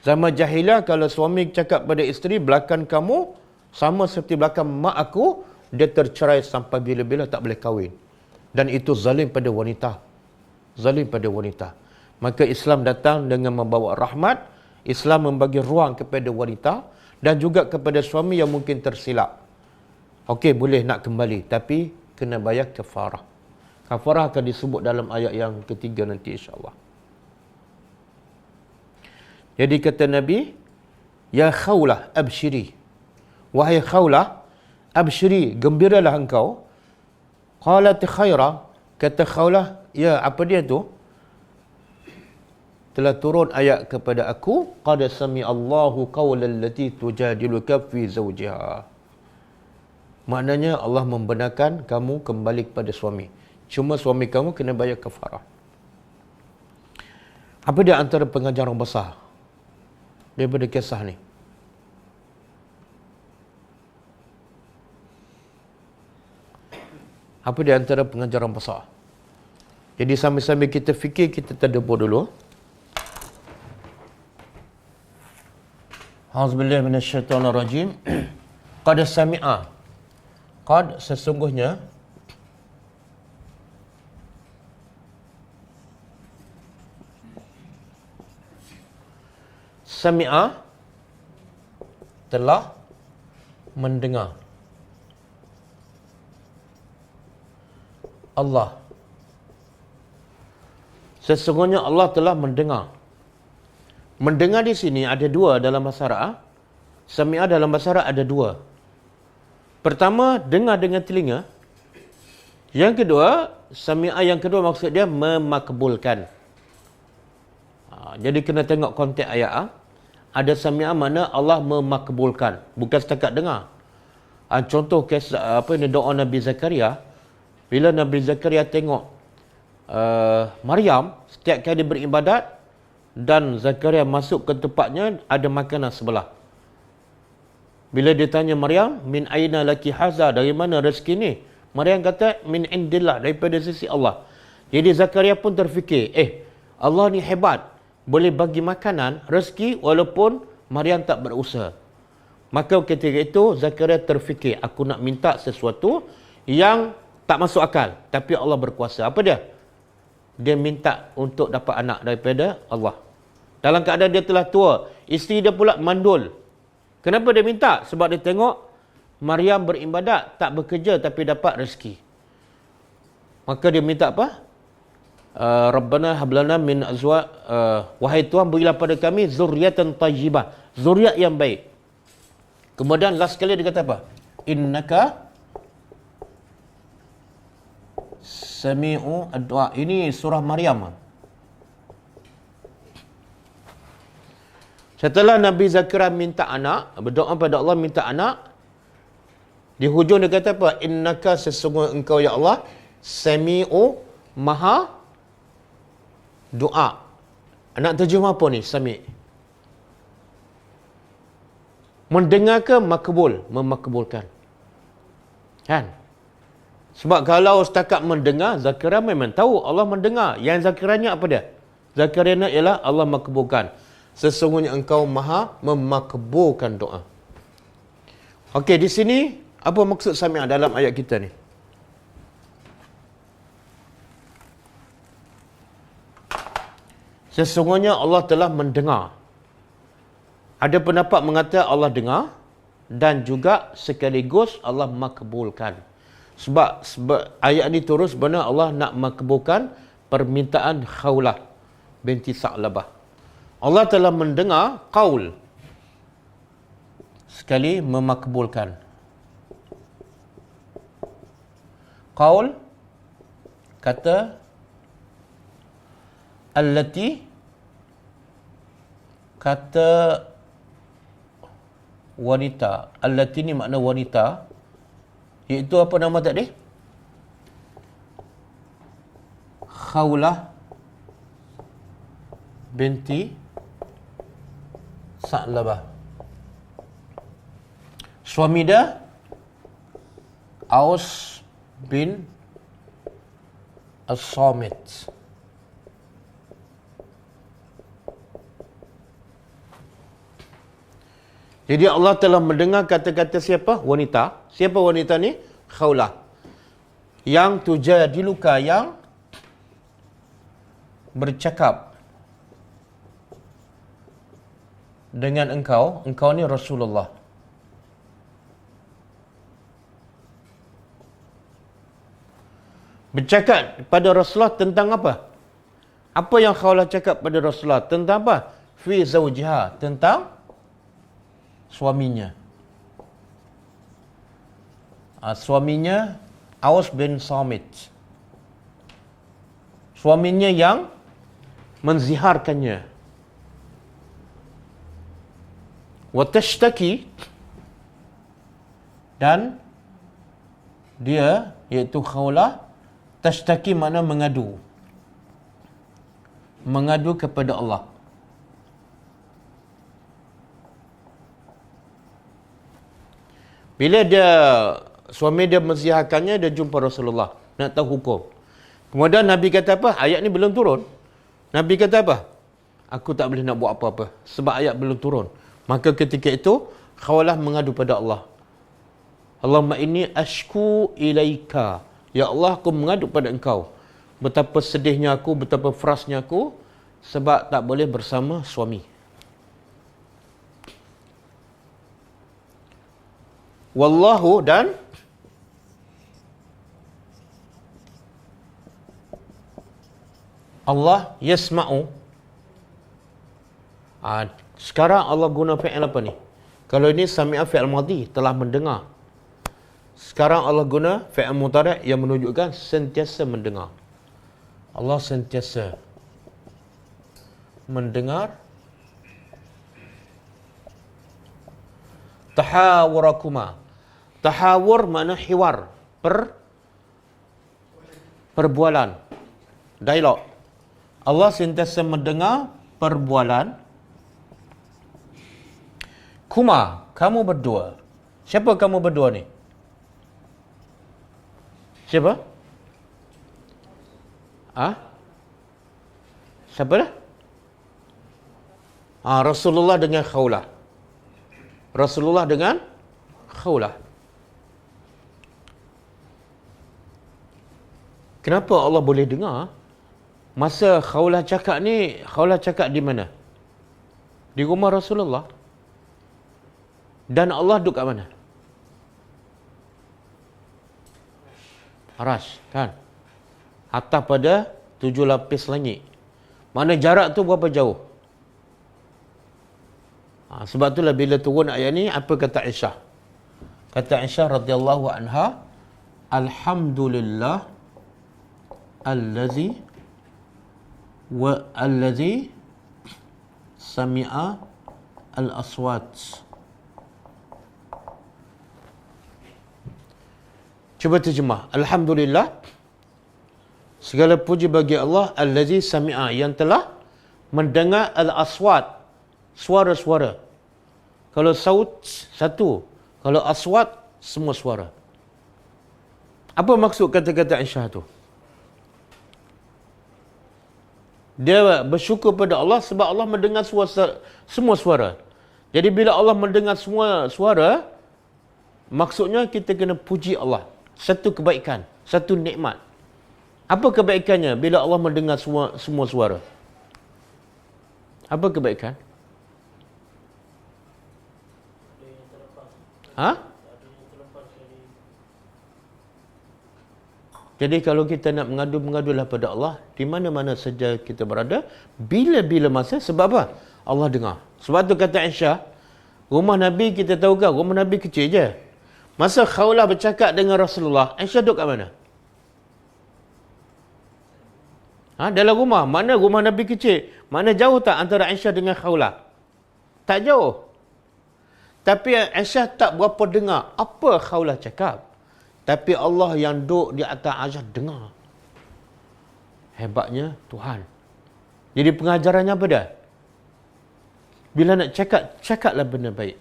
Zaman jahiliah, kalau suami cakap pada isteri, belakang kamu sama seperti belakang mak aku, dia tercerai sampai bila-bila tak boleh kahwin. Dan itu zalim pada wanita. Zalim pada wanita. Maka Islam datang dengan membawa rahmat. Islam membagi ruang kepada wanita dan juga kepada suami yang mungkin tersilap. Okey, boleh nak kembali, tapi kena bayar kafarah. Kafarah akan disebut dalam ayat yang ketiga nanti, insya-Allah. Jadi kata Nabi, ya Khawlah abshiri. Wahai Khawlah, abshiri, gembiralah engkau. Qalat khaira, kata Khawlah, ya apa dia tu? Telah turun ayat kepada aku, qad sami Allahu qawlal lati tujadiluka fi zawjiha. Maknanya Allah membenarkan kamu kembali kepada suami. Cuma suami kamu kena bayar kafarah. Apa dia antara pengajaran besar daripada kisah ni? Apa di antara pengajaran besar? Jadi sambil-sambil kita fikir, kita tadabbur dulu. Auzubillahi minasyaitonirrajim. Qad sami'a. Qad, sesungguhnya. Sami'a, telah mendengar. Allah. Sesungguhnya Allah telah mendengar. Mendengar di sini ada dua dalam bahasa Arab. Sami'a dalam bahasa Arab ada dua. Pertama, dengar dengan telinga. Yang kedua, sami'a yang kedua maksud dia memakbulkan. Jadi kena tengok konteks ayat. Ada sami'a mana Allah memakbulkan, bukan setakat dengar. Contoh kisah doa Nabi Zakaria. Bila Nabi Zakaria tengok Maryam setiap kali beribadat dan Zakaria masuk ke tempatnya, ada makanan sebelah. Bila dia tanya Maryam, min aina laki haza, dari mana rezeki ni? Maryam kata, min indillah, daripada sisi Allah. Jadi Zakaria pun terfikir, Allah ni hebat, boleh bagi makanan, rezeki walaupun Maryam tak berusaha. Maka ketika itu Zakaria terfikir, aku nak minta sesuatu yang tak masuk akal, tapi Allah berkuasa. Apa dia? Dia minta untuk dapat anak daripada Allah. Dalam keadaan dia telah tua, isteri dia pula mandul. Kenapa dia minta? Sebab dia tengok Maryam beribadat, tak bekerja tapi dapat rezeki. Maka dia minta apa? Rabbana hablana min azwa, wahai Tuhan, berilah pada kami zuriatan tayyibah, zuriat yang baik. Kemudian last sekali dia kata apa? Innaka Sami'u ad-du'a. Ini surah Maryam. Setelah Nabi Zakaria minta anak, berdoa pada Allah minta anak, di hujung dia kata apa? Innaka, sesungguhnya engkau ya Allah, Sami'u, maha doa. Nak terjemah apa ni, Sami'? Mendengar ke makbul? Memakbulkan. Kan? Sebab kalau setakat mendengar, Zakaria memang tahu Allah mendengar. Yang Zakaria apa dia? Zakaria ialah Allah makbulkan. Sesungguhnya engkau maha memakbulkan doa. Okey, di sini apa maksud Sami' dalam ayat kita ni? Sesungguhnya Allah telah mendengar. Ada pendapat mengatakan Allah dengar dan juga sekaligus Allah makbulkan. Sebab ayat ni turun sebenarnya Allah nak makbulkan permintaan Khawlah binti Sa'labah. Allah telah mendengar qaul sekali memakbulkan. Qaul kata allati, kata wanita. Allati ni makna wanita, iaitu apa nama tadi? Khawlah binti Sa'labah. Suami dia Aus bin As-Samit. Jadi Allah telah mendengar kata-kata siapa? Wanita. Siapa wanita ni? Khawlah. Yang tujadiluka, yang bercakap dengan engkau. Engkau ni Rasulullah. Bercakap pada Rasulullah tentang apa? Apa yang Khawlah cakap pada Rasulullah? Tentang apa? Fi zawjiha, tentang suaminya. Suaminya Aus bin Samit. Suaminya yang menziharkannya. Wa tashtaki, dan dia iaitu Khawlah, tashtaki makna mengadu. Mengadu kepada Allah. Bila suami dia menziharkannya, dia jumpa Rasulullah nak tahu hukum. Kemudian Nabi kata apa? Ayat ni belum turun. Nabi kata apa? Aku tak boleh nak buat apa-apa sebab ayat belum turun. Maka ketika itu Khawlah mengadu pada Allah. Allahumma inni ashku ilaika. Ya Allah, aku mengadu pada engkau. Betapa sedihnya aku, betapa frasnya aku sebab tak boleh bersama suami. Wallahu, dan Allah yasma'u. Sekarang Allah guna fi'il apa ni? Kalau ini sami'a fi'il madhi, telah mendengar. Sekarang Allah guna fi'il mudhari' yang menunjukkan sentiasa mendengar. Allah sentiasa mendengar. Tahawurakuma. Tahawur makna hiwar, perbualan, dialog. Allah sentiasa mendengar perbualan. Kuma, kamu berdua. Siapa kamu berdua ni? Siapa? Siapa dah? Rasulullah dengan Khawlah. Rasulullah dengan Khawlah. Kenapa Allah boleh dengar? Masa Khawlah cakap ni, Khawlah cakap di mana? Di rumah Rasulullah. Dan Allah duduk kat mana? Arash, kan? Atas pada 7 lapis langit. Mana jarak tu berapa jauh? Sebab itulah bila turun ayat ni, apa kata Aisyah? Kata Aisyah radhiyallahu anha, Alhamdulillah Allazi sami'a al-aswat. Cuba terjemah. Alhamdulillah, segala puji bagi Allah, allazi sami'a, yang telah mendengar al-aswat, suara-suara. Kalau saut, satu. Kalau aswat, semua suara. Apa maksud kata-kata Aisyah tu? Dia bersyukur pada Allah sebab Allah mendengar semua suara. Jadi bila Allah mendengar semua suara, maksudnya kita kena puji Allah. Satu kebaikan, satu nikmat. Apa kebaikannya bila Allah mendengar semua suara? Apa kebaikan? Jadi kalau kita nak mengadu-mengadulah pada Allah, di mana-mana saja kita berada, bila-bila masa, sebab apa? Allah dengar. Sebab tu kata Aisyah, rumah Nabi kita tahu kan, rumah Nabi kecil je. Masa Khawlah bercakap dengan Rasulullah, Aisyah duduk kat mana? Dalam rumah. Mana rumah Nabi kecil? Mana jauh tak antara Aisyah dengan Khawlah? Tak jauh. Tapi Aisyah tak berapa dengar apa Khawlah cakap. Tapi Allah yang duduk di atas arsy dengar. Hebatnya Tuhan. Jadi pengajarannya apa dah? Bila nak cakap, cakaplah benda baik.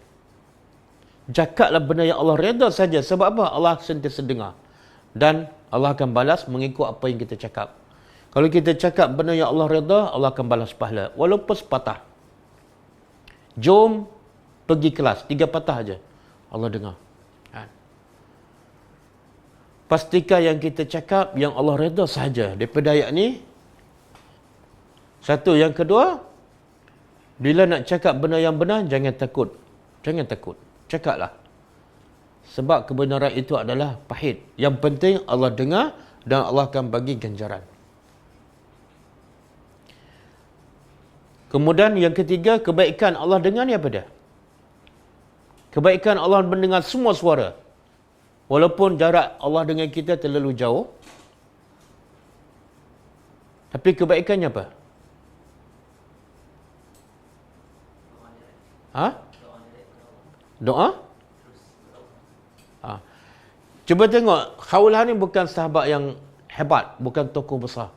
Cakaplah benda yang Allah redha saja. Sebab apa? Allah sentiasa dengar. Dan Allah akan balas mengikut apa yang kita cakap. Kalau kita cakap benda yang Allah redha, Allah akan balas pahala. Walaupun sepatah. Jom pergi kelas. 3 patah aja. Allah dengar. Pastikan yang kita cakap yang Allah redha sahaja. Daripada ayat ni, satu. Yang kedua, bila nak cakap benda yang benar, jangan takut. Jangan takut. Cakaplah. Sebab kebenaran itu adalah pahit. Yang penting Allah dengar dan Allah akan bagi ganjaran. Kemudian yang ketiga, kebaikan Allah dengar ni apa dia? Kebaikan Allah mendengar semua suara. Walaupun jarak Allah dengan kita terlalu jauh. Tapi kebaikannya apa? Doa? Cuba tengok, Khawlah ni bukan sahabat yang hebat, bukan tokoh besar.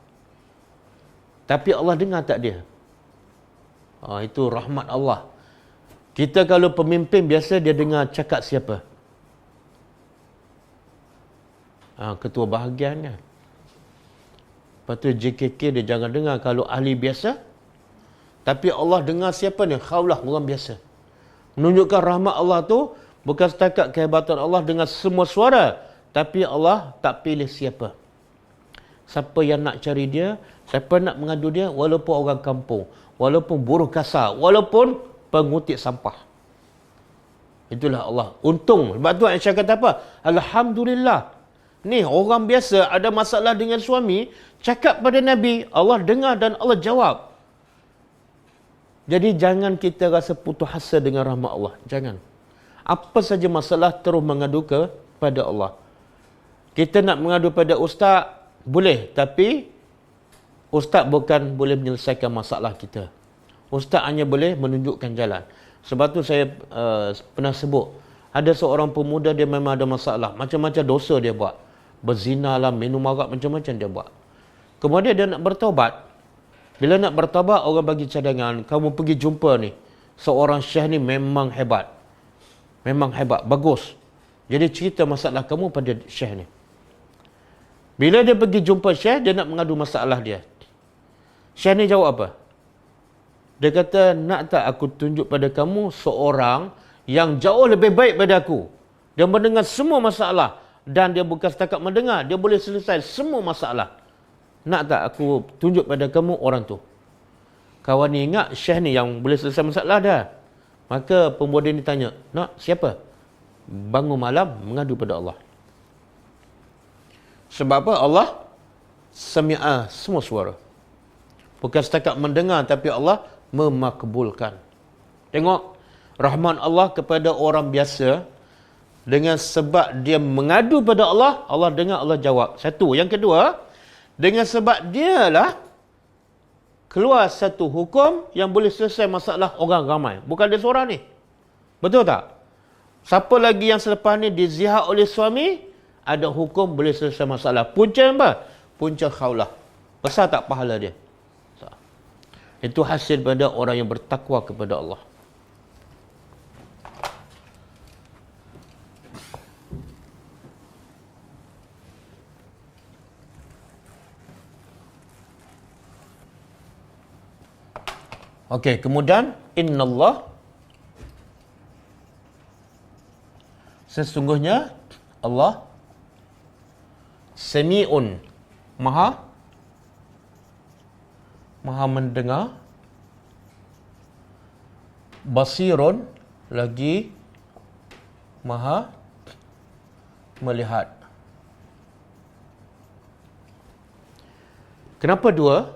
Tapi Allah dengar tak dia? Itu rahmat Allah. Kita kalau pemimpin biasa dia dengar cakap siapa? Ketua bahagian kan. Lepas tu JKK dia jangan dengar kalau ahli biasa. Tapi Allah dengar siapa ni? Khawlah, orang biasa. Menunjukkan rahmat Allah tu bukan setakat kehebatan Allah dengan semua suara. Tapi Allah tak pilih siapa. Siapa yang nak cari dia, siapa nak mengadu dia, walaupun orang kampung, walaupun buruh kasar, walaupun pengutip sampah. Itulah Allah. Untung. Sebab tu Aisyah kata apa? Alhamdulillah. Ni orang biasa ada masalah dengan suami, cakap pada Nabi, Allah dengar dan Allah jawab. Jadi jangan kita rasa putus asa dengan rahmat Allah. Jangan. Apa saja masalah terus mengadu kepada Allah. Kita nak mengadu pada ustaz, boleh. Tapi ustaz bukan boleh menyelesaikan masalah kita. Ustaz hanya boleh menunjukkan jalan. Sebab tu saya pernah sebut, ada seorang pemuda dia memang ada masalah. Macam-macam dosa dia buat. Berzina lah, minum arak, macam-macam dia buat. Kemudian dia nak bertaubat. Bila nak bertaubat, orang bagi cadangan, kamu pergi jumpa ni, seorang syekh ni memang hebat. Memang hebat, bagus. Jadi cerita masalah kamu pada syekh ni. Bila dia pergi jumpa syekh, dia nak mengadu masalah dia. Syekh ni jawab apa? Dia kata, nak tak aku tunjuk pada kamu seorang yang jauh lebih baik pada aku. Dia mendengar semua masalah. Dan dia bukan setakat mendengar, dia boleh selesai semua masalah. Nak tak aku tunjuk pada kamu orang tu? Kawan ni ingat syekh ni yang boleh selesai masalah dah. Maka pemuda ni tanya, nak siapa? Bangun malam mengadu pada Allah. Sebab apa? Allah sami'a semua suara. Bukan setakat mendengar, tapi Allah memakbulkan. Tengok, rahmat Allah kepada orang biasa, dengan sebab dia mengadu pada Allah, Allah dengar, Allah jawab. Satu. Yang kedua, Dengan sebab dialah keluar satu hukum yang boleh selesai masalah orang ramai. Bukan dia seorang ni. Betul tak? Siapa lagi yang selepas ni dizihar oleh suami, ada hukum boleh selesai masalah. Punca apa? Punca khaulah. Besar tak pahala dia? Itu hasil pada orang yang bertakwa kepada Allah. Okey, kemudian innallah, sesungguhnya Allah sami'un, maha mendengar, basirun, lagi maha melihat. Kenapa dua?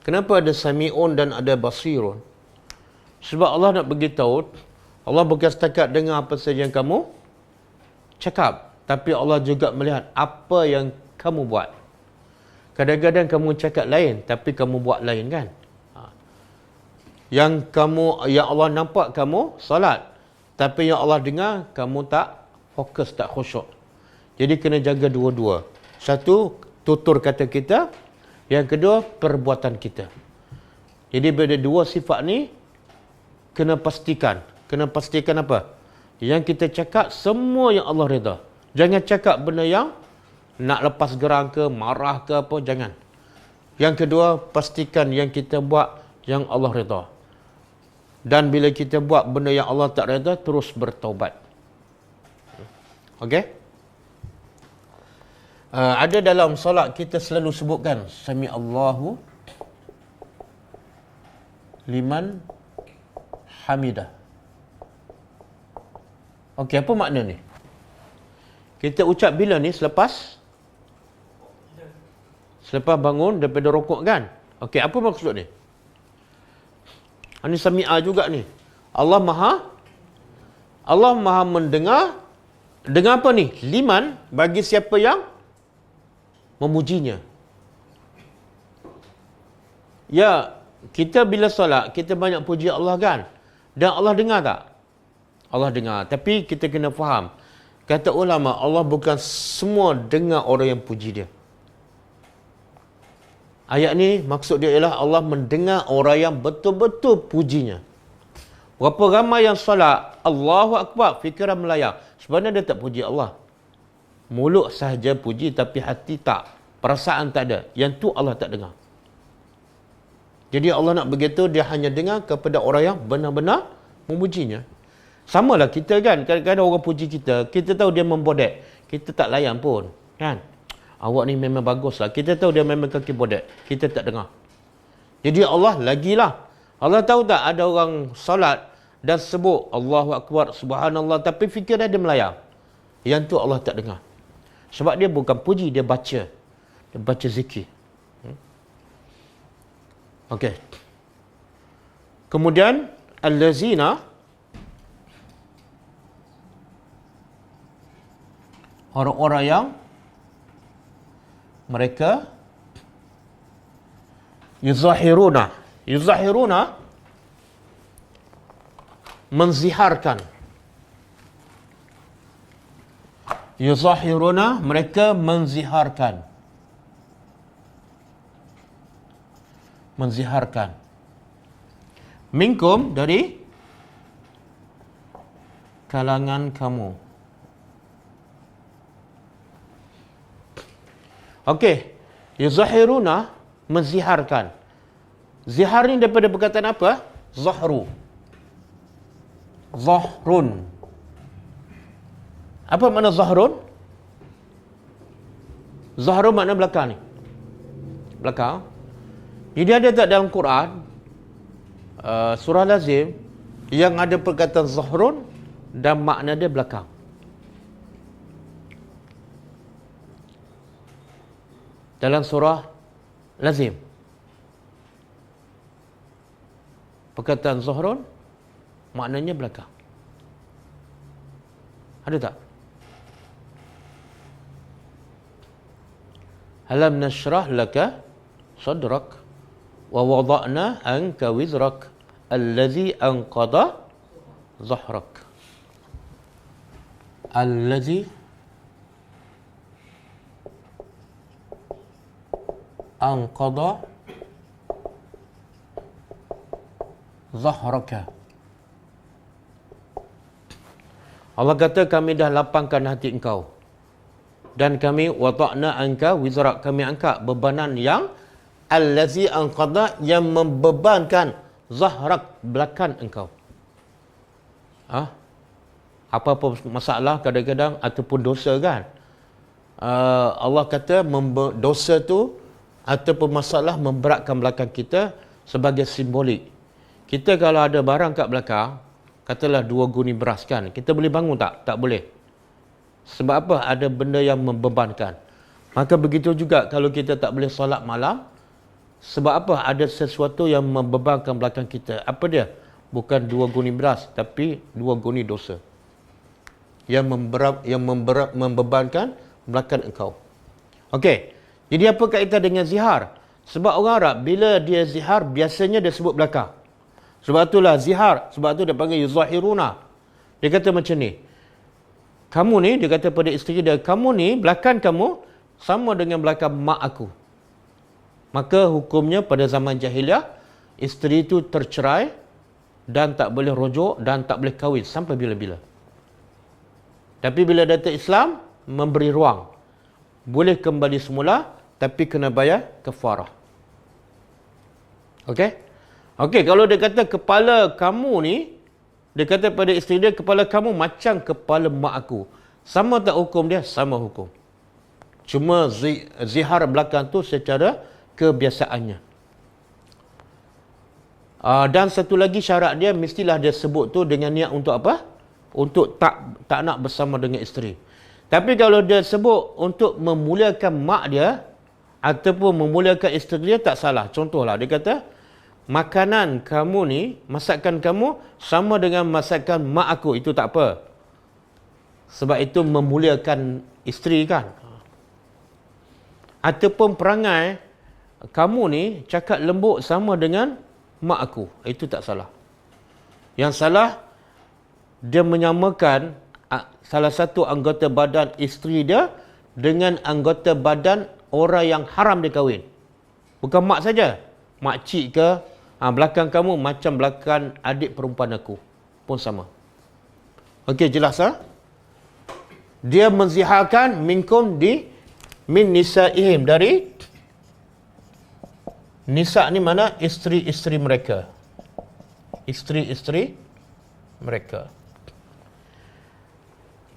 Kenapa ada sami'un dan ada basirun? Sebab Allah nak beritahu, Allah bukan setakat dengar apa saja yang kamu cakap, tapi Allah juga melihat apa yang kamu buat. Kadang-kadang kamu cakap lain, tapi kamu buat lain, kan? Yang Allah nampak kamu salat, tapi yang Allah dengar kamu tak fokus, tak khusyuk. Jadi kena jaga dua-dua. Satu, tutur kata kita. Yang kedua, perbuatan kita. Jadi bila dua sifat ni, kena pastikan. Kena pastikan apa? Yang kita cakap, semua yang Allah redha. Jangan cakap benda yang nak lepas gerang ke, marah ke apa, jangan. Yang kedua, pastikan yang kita buat yang Allah redha. Dan bila kita buat benda yang Allah tak redha, terus bertaubat. Okey? Ada dalam solat kita selalu sebutkan Sami Allahu liman hamidah. Okey, apa makna ni? Kita ucap bila ni? Selepas bangun daripada rukuk, kan? Okey, apa maksud ni? Ini sami'a juga ni. Allah maha mendengar. Dengar apa ni? Liman, bagi siapa yang memujinya. Ya, kita bila solat, kita banyak puji Allah, kan? Dan Allah dengar tak? Allah dengar. Tapi kita kena faham. Kata ulama, Allah bukan semua dengar orang yang puji dia. Ayat ni maksud dia ialah Allah mendengar orang yang betul-betul pujinya. Berapa ramai yang solat, Allahu Akbar, fikiran melayang. Sebenarnya dia tak puji Allah. Mulut sahaja puji, tapi hati tak. Perasaan tak ada. Yang tu Allah tak dengar. Jadi Allah nak begitu, dia hanya dengar kepada orang yang benar-benar memujinya. Sama lah kita, kan? Kadang-kadang orang puji kita, kita tahu dia membodek, kita tak layan pun, kan? Awak ni memang bagus lah. Kita tahu dia memang kaki bodek, kita tak dengar. Jadi Allah lagilah. Allah tahu tak ada orang salat dan sebut Allahu Akbar, Subhanallah, tapi fikir dia melayang. Yang tu Allah tak dengar. Sebab dia bukan puji, dia baca. Dia baca zikir. Okey. Kemudian, allazina, orang-orang yang mereka yuzahiruna. Yuzahiruna, menziharkan. Yuzahiruna, mereka menziharkan. Menziharkan. Minkum, dari kalangan kamu. Okey. Yuzahiruna, menziharkan. Zihar ni daripada perkataan apa? Zahru. Zahrun. Apa makna zahrun? Zahrun makna belakang ni. Belakang. Jadi ada tak dalam Quran, surah Lazim, yang ada perkataan zahrun dan makna dia belakang? Dalam surah Lazim, perkataan zahrun maknanya belakang. Ada tak? Alam nashrah laka sadrak wa wada'na anka wizrak allazi anqadha zahrak. Allazi anqadha zahraka. Allah kata kami dah lapangkan hati engkau dan kami wada'na anka wizrak, kami angkat bebanan yang allazi anqadha, yang membebankan zahrak, belakang engkau. Apa-apa masalah kadang-kadang ataupun dosa kan, Allah kata dosa tu ataupun masalah memberatkan belakang kita sebagai simbolik. Kita kalau ada barang kat belakang, katalah 2 guni beras kan, kita boleh bangun tak? Tak boleh. Sebab apa? Ada benda yang membebankan. Maka begitu juga kalau kita tak boleh solat malam, sebab apa? Ada sesuatu yang membebankan belakang kita. Apa dia? Bukan 2 guni beras, tapi 2 guni dosa yang membebankan belakang engkau. Okey. Jadi apa kaitan dengan zihar? Sebab orang Arab bila dia zihar biasanya dia sebut belakang. Sebab itulah zihar, sebab tu dia panggil yuzahiruna. Dia kata macam ni. Kamu ni, dia kata pada isteri dia, kamu ni belakang kamu sama dengan belakang mak aku. Maka hukumnya pada zaman jahiliah, isteri itu tercerai dan tak boleh rujuk dan tak boleh kahwin sampai bila-bila. Tapi bila datang Islam, memberi ruang. Boleh kembali semula, tapi kena bayar kafarah. Okey? Okey, kalau dia kata kepala kamu ni, dia kata pada isteri dia, kepala kamu macam kepala mak aku. Sama tak hukum dia? Sama hukum. Cuma zihar belakang tu secara kebiasaannya. Dan satu lagi syarat dia, mestilah dia sebut tu dengan niat untuk apa? Untuk tak nak bersama dengan isteri. Tapi kalau dia sebut untuk memuliakan mak dia ataupun memuliakan isteri dia, tak salah. Contohlah, dia kata, makanan kamu ni, masakan kamu sama dengan masakan mak aku. Itu tak apa. Sebab itu memuliakan isteri kan. Ataupun perangai kamu ni cakap lembut sama dengan mak aku. Itu tak salah. Yang salah, dia menyamakan salah satu anggota badan isteri dia dengan anggota badan orang yang haram dia kahwin. Bukan mak saja. Mak cik ke, belakang kamu macam belakang adik perempuan aku. Pun sama. Okey, jelas ha? Dia menziharkan minkum min nisa'ihim, dari nisa' ni mana? Isteri-isteri mereka. Isteri-isteri mereka.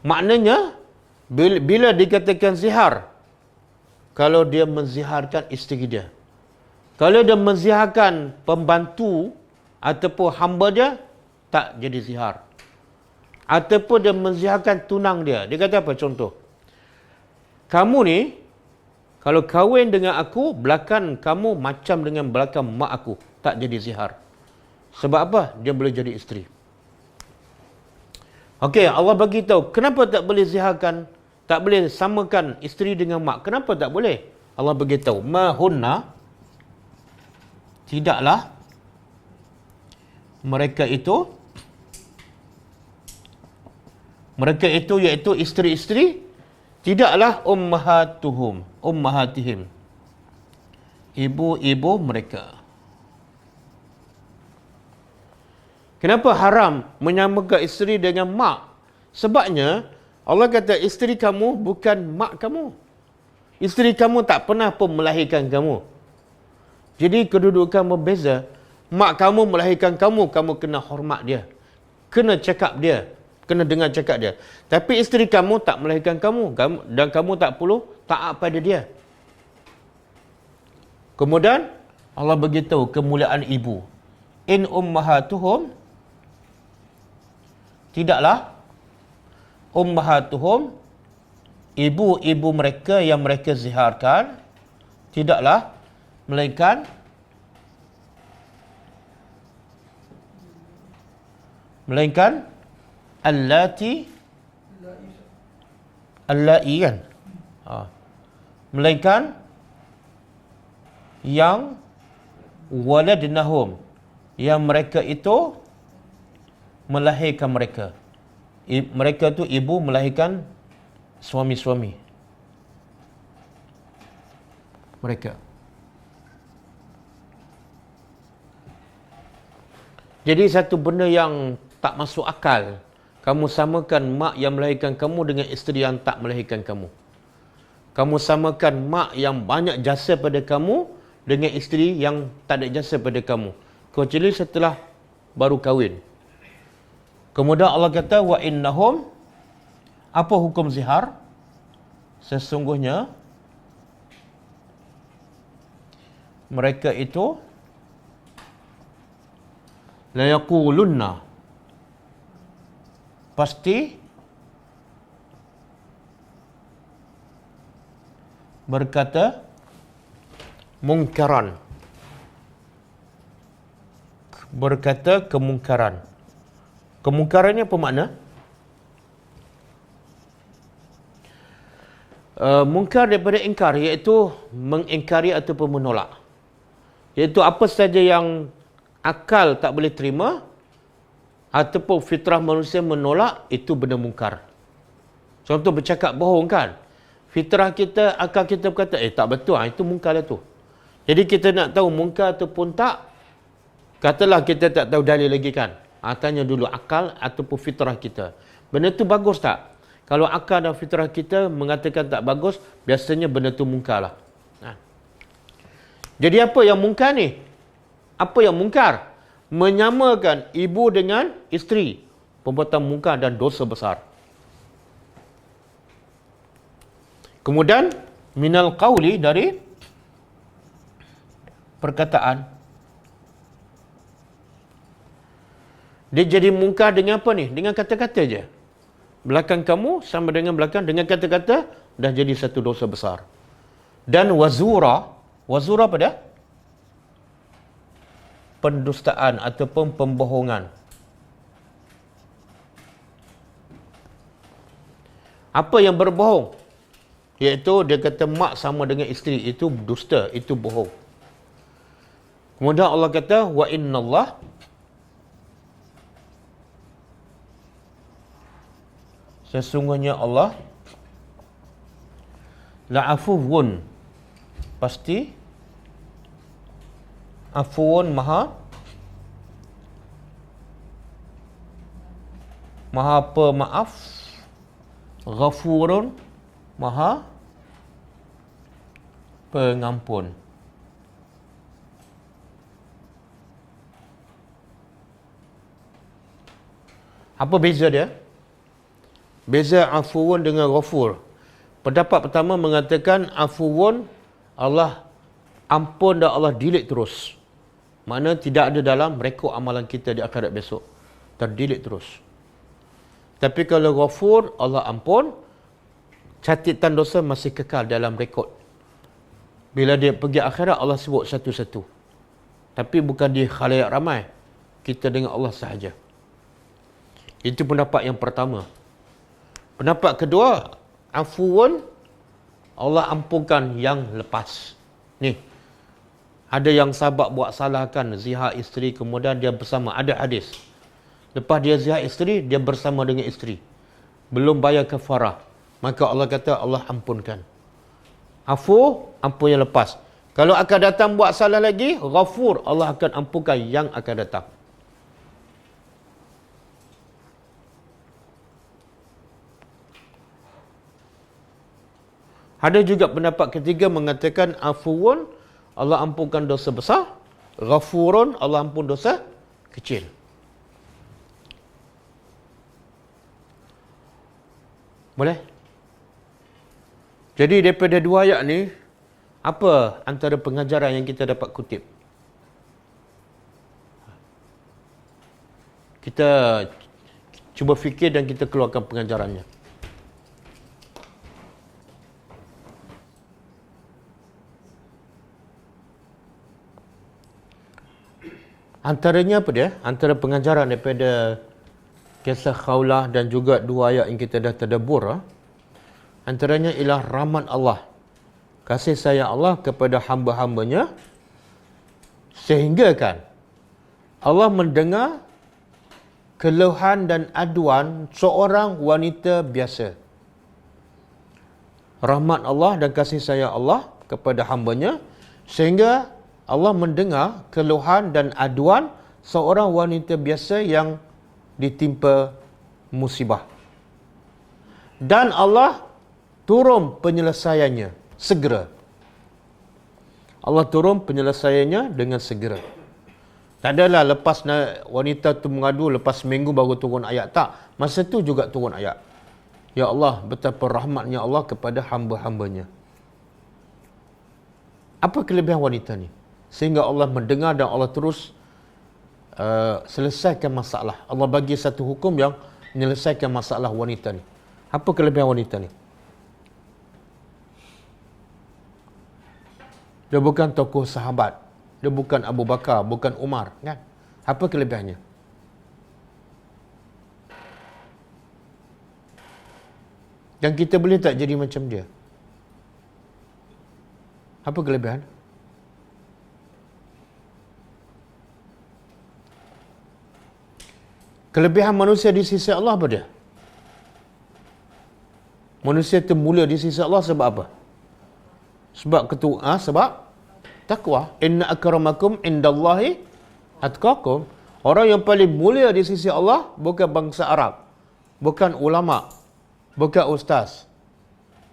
Maknanya, bila dikatakan zihar, kalau dia menziharkan isteri dia. Kalau dia menziharkan pembantu ataupun hamba dia, tak jadi zihar. Ataupun dia menziharkan tunang dia. Dia kata apa? Contoh. Kamu ni, kalau kahwin dengan aku, belakang kamu macam dengan belakang mak aku. Tak jadi zihar. Sebab apa? Dia boleh jadi isteri. Okey, Allah bagi tahu kenapa tak boleh ziharkan, tak boleh samakan isteri dengan mak. Kenapa tak boleh? Allah bagi tahu, mahunna, tidaklah mereka itu iaitu isteri-isteri, tidaklah ummahatihim, ibu-ibu mereka. Kenapa haram menyamakan isteri dengan mak? Sebabnya Allah kata isteri kamu bukan mak kamu. Isteri kamu tak pernah pun melahirkan kamu. Jadi kedudukan berbeza. Mak kamu melahirkan kamu, kamu kena hormat dia. Kena cakap dia. Kena dengar cakap dia. Tapi isteri kamu tak melahirkan kamu dan kamu tak perlu taat pada dia. Kemudian Allah beritahu kemuliaan ibu. In ummahatuhum, tidaklah ummahatuhum, ibu-ibu mereka yang mereka ziharkan, tidaklah melainkan allati kan, melainkan yang waladnahum, yang mereka itu melahirkan mereka. Mereka tu ibu melahirkan suami-suami mereka. Jadi satu benda yang tak masuk akal, kamu samakan mak yang melahirkan kamu dengan isteri yang tak melahirkan kamu. Kamu samakan mak yang banyak jasa pada kamu dengan isteri yang tak ada jasa pada kamu, kecuali setelah baru kahwin. Kemudian Allah kata, wa innahum, apa hukum zihar? Sesungguhnya mereka itu la yaqulunna, pasti berkata mungkaran, berkata kemungkaran. Kemungkaran ni apa makna? Mungkar daripada ingkar, iaitu mengingkari ataupun menolak. Iaitu apa saja yang akal tak boleh terima ataupun fitrah manusia menolak, itu benda mungkar. Contoh bercakap bohong kan, fitrah kita, akal kita berkata tak betul, itu mungkar lah tu. Jadi kita nak tahu mungkar ataupun tak, katalah kita tak tahu dalil lagi kan, tanya dulu akal ataupun fitrah kita, benda tu bagus tak? Kalau akal dan fitrah kita mengatakan tak bagus, biasanya benda tu mungkar lah. Jadi apa yang mungkar ni? Apa yang mungkar? Menyamakan ibu dengan isteri, perbuatan mungkar dan dosa besar. Kemudian minal qauli, dari perkataan. Dia jadi mungkar dengan apa ni? Dengan kata-kata je. Belakang kamu sama dengan belakang, dengan kata-kata dah jadi satu dosa besar. Dan wazura, wazura apa dia? Pendustaan ataupun pembohongan. Apa yang berbohong? Iaitu dia kata mak sama dengan isteri, itu dusta, itu bohong. Kemudian Allah kata, wa innallah, sesungguhnya Allah la'afuwun, pasti afuwun, maha pemaaf, ghafurun, maha pengampun. Apa beza dia? Beza afuwun dengan ghafur. Pendapat pertama mengatakan afuwun, Allah ampun dan Allah delete terus. Makna tidak ada dalam rekod amalan kita di akhirat besok. Terdelete terus. Tapi kalau ghafur, Allah ampun, catatan dosa masih kekal dalam rekod. Bila dia pergi akhirat, Allah sebut satu-satu. Tapi bukan di khalayak ramai. Kita dengan Allah sahaja. Itu pendapat yang pertama. Pendapat kedua, afuun, Allah ampunkan yang lepas. Ni, ada yang sahabat buat salah kan, zihar isteri, kemudian dia bersama, ada hadis. Lepas dia zihar isteri, dia bersama dengan isteri. Belum bayar kafarah. Maka Allah kata, Allah ampunkan. Afu, ampun yang lepas. Kalau akan datang buat salah lagi, ghafur, Allah akan ampunkan yang akan datang. Ada juga pendapat ketiga mengatakan afuun, Allah ampunkan dosa besar, ghafurun, Allah ampun dosa kecil. Boleh? Jadi daripada dua ayat ni, apa antara pengajaran yang kita dapat kutip? Kita cuba fikir dan kita keluarkan pengajarannya. Antaranya apa dia? Antara pengajaran daripada kisah Khawlah dan juga dua ayat yang kita dah tadabbur, antaranya ialah rahmat Allah kasih sayang Allah kepada hamba-hambanya, sehingga kan Allah mendengar keluhan dan aduan seorang wanita biasa. Rahmat Allah dan kasih sayang Allah kepada hambanya, sehingga Allah mendengar keluhan dan aduan seorang wanita biasa yang ditimpa musibah. Dan Allah turun penyelesaiannya segera. Allah turun penyelesaiannya dengan segera. Tak adalah lepas wanita tu mengadu, lepas seminggu baru turun ayat. Tak. Masa tu juga turun ayat. Ya Allah, betapa rahmatnya Allah kepada hamba-hambanya. Apa kelebihan wanita ni? Sehingga Allah mendengar dan Allah terus selesaikan masalah. Allah bagi satu hukum yang menyelesaikan masalah wanita ni. Apa kelebihan wanita ni? Dia bukan tokoh sahabat. Dia bukan Abu Bakar, bukan Umar, kan? Apa kelebihannya? Dan kita boleh tak jadi macam dia? Apa kelebihan? Kelebihan manusia di sisi Allah apa dia? Manusia itu mulia di sisi Allah sebab apa? Sebab sebab takwa. Inna akramakum indallahi atqakum. Orang yang paling mulia di sisi Allah bukan bangsa Arab, bukan ulama, bukan ustaz,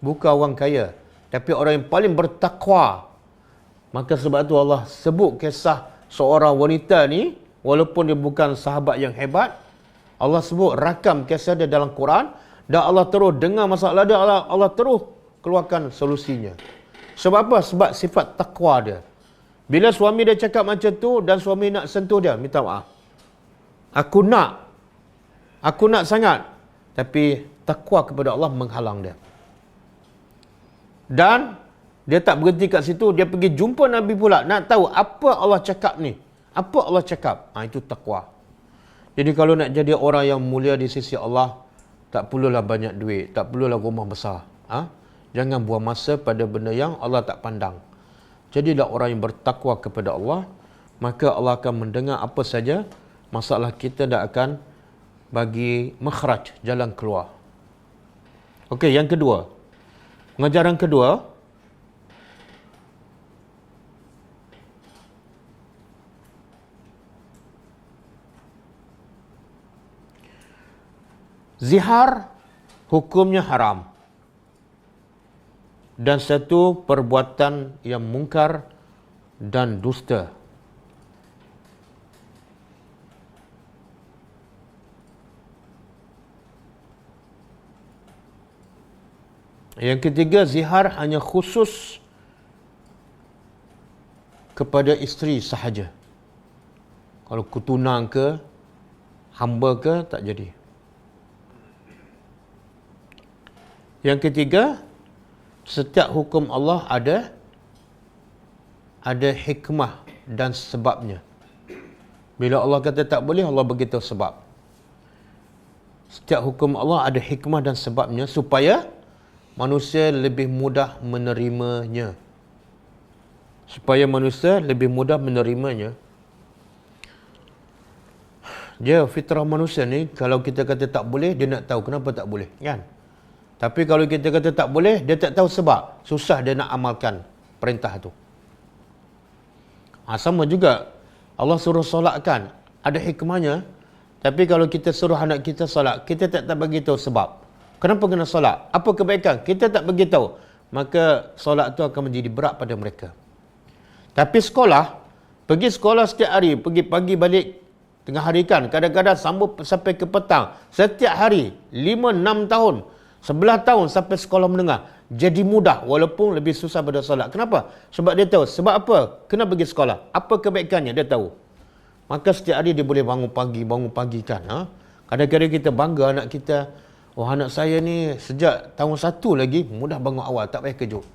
bukan orang kaya, tapi orang yang paling bertakwa. Maka sebab itu Allah sebut kisah seorang wanita ni, walaupun dia bukan sahabat yang hebat, Allah sebut rakam kisah dia dalam Quran, dan Allah terus dengar masalah dia, Allah terus keluarkan solusinya. Sebab apa? Sebab sifat takwa dia. Bila suami dia cakap macam tu dan suami nak sentuh dia, minta maaf. Aku nak sangat. Tapi takwa kepada Allah menghalang dia. Dan dia tak berhenti kat situ, dia pergi jumpa Nabi pula, nak tahu apa Allah cakap ni. Apa Allah cakap? Itu takwa. Jadi kalau nak jadi orang yang mulia di sisi Allah, tak perlulah banyak duit, tak perlulah rumah besar. Jangan buang masa pada benda yang Allah tak pandang. Jadilah orang yang bertakwa kepada Allah, maka Allah akan mendengar apa saja masalah kita dan akan bagi makhraj, jalan keluar. Okey, yang kedua. Pengajaran kedua, zihar hukumnya haram. Dan satu perbuatan yang mungkar dan dusta. Yang ketiga, zihar hanya khusus kepada isteri sahaja. Kalau kutunang ke, hamba ke, tak jadi. Yang ketiga, setiap hukum Allah ada hikmah dan sebabnya. Bila Allah kata tak boleh, Allah beritahu sebab. Setiap hukum Allah ada hikmah dan sebabnya supaya manusia lebih mudah menerimanya. Supaya manusia lebih mudah menerimanya. Dia fitrah manusia ni, kalau kita kata tak boleh, dia nak tahu kenapa tak boleh, kan? Tapi kalau kita kata tak boleh, dia tak tahu sebab. Susah dia nak amalkan perintah tu. Sama juga, Allah suruh solatkan, ada hikmahnya. Tapi kalau kita suruh anak kita solat, kita tak bagi tahu sebab. Kenapa kena solat? Apa kebaikan? Kita tak bagi tahu. Maka solat tu akan menjadi berat pada mereka. Tapi sekolah, pergi sekolah setiap hari, pergi pagi balik tengah hari kan, kadang-kadang sambung sampai ke petang. Setiap hari, 5-6 tahun. 11 tahun sampai sekolah menengah. Jadi mudah walaupun lebih susah pada solat. Kenapa? Sebab dia tahu. Sebab apa? Kena pergi sekolah. Apa kebaikannya? Dia tahu. Maka setiap hari dia boleh bangun pagi kan. Kadang-kadang kita bangga anak kita. Oh, anak saya ni sejak tahun 1 lagi mudah bangun awal. Tak payah kejut.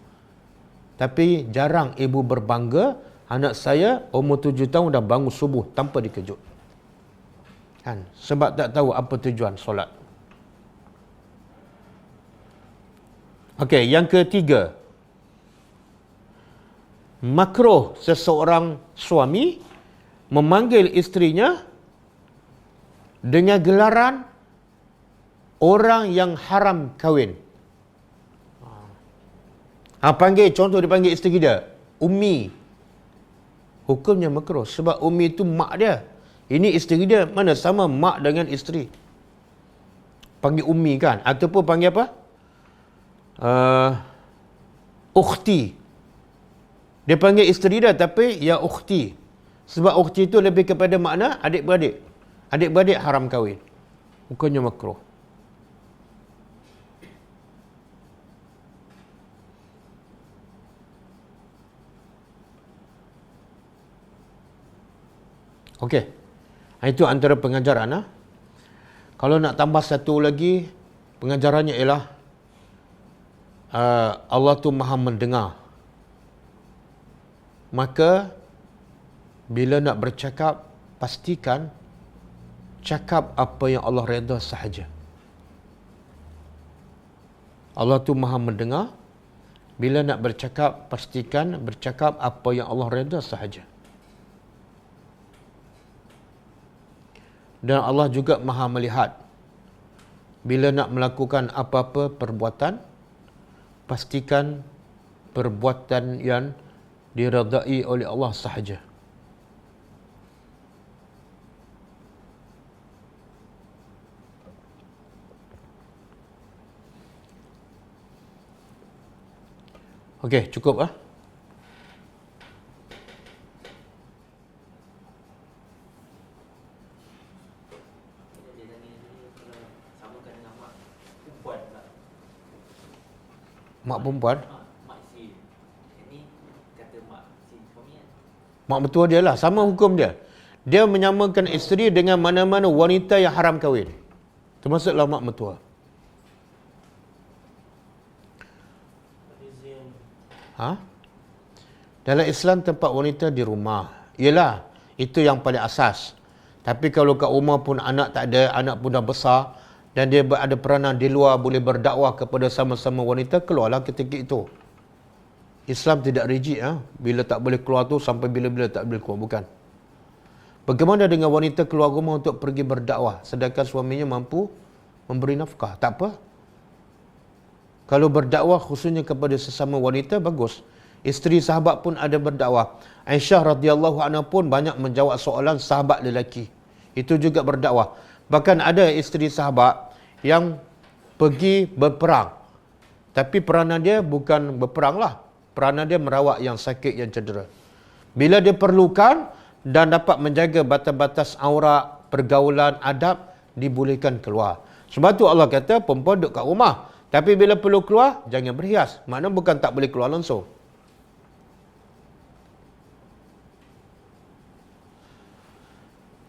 Tapi jarang ibu berbangga. Anak saya umur 7 tahun dah bangun subuh tanpa dikejut. Kan? Sebab tak tahu apa tujuan solat. Okey, yang ketiga. makruh seseorang suami memanggil isterinya dengan gelaran orang yang haram kahwin. Panggil, contoh dia panggil isteri dia, Ummi. Hukumnya makruh sebab Ummi itu mak dia. Ini isteri dia, mana sama mak dengan isteri. Panggil Ummi kan, ataupun panggil apa? Ukhti. Dia panggil isteri dia tapi ya ukhti. Sebab ukhti itu lebih kepada makna adik-beradik. Adik-beradik haram kahwin. Hukumnya makruh. Okey. Itu antara pengajaran. Kalau nak tambah satu lagi, pengajarannya ialah Allah tu maha mendengar. Maka bila nak bercakap, pastikan cakap apa yang Allah redha sahaja. Allah tu maha mendengar. Bila nak bercakap, pastikan bercakap apa yang Allah redha sahaja. Dan Allah juga maha melihat. Bila nak melakukan apa-apa perbuatan, pastikan perbuatan yang diredai oleh Allah sahaja. Okey, cukup mak perempuan. Mak mertua dia lah, sama hukum dia. Dia menyamakan isteri dengan mana-mana wanita yang haram kahwin. Termasuklah mak mertua. Dalam Islam tempat wanita di rumah. Yelah, itu yang paling asas. Tapi kalau kat rumah pun anak tak ada, anak pun dah besar, dan dia ada peranan di luar boleh berdakwah kepada sama-sama wanita, keluarlah ketika itu. Islam tidak rigid. Bila tak boleh keluar tu sampai bila-bila tak boleh keluar. Bukan. Bagaimana dengan wanita keluar rumah untuk pergi berdakwah sedangkan suaminya mampu memberi nafkah? Tak apa. Kalau berdakwah khususnya kepada sesama wanita, bagus. Isteri sahabat pun ada berdakwah. Aisyah radhiyallahu anha pun banyak menjawab soalan sahabat lelaki. Itu juga berdakwah. Bahkan ada isteri sahabat yang pergi berperang. Tapi peranan dia bukan berperang lah. Peranan dia merawat yang sakit, yang cedera. Bila dia perlukan dan dapat menjaga batas-batas aurat, pergaulan, adab, dibolehkan keluar. Sebab tu Allah kata perempuan duduk kat rumah. Tapi bila perlu keluar, jangan berhias. Maknanya bukan tak boleh keluar langsung.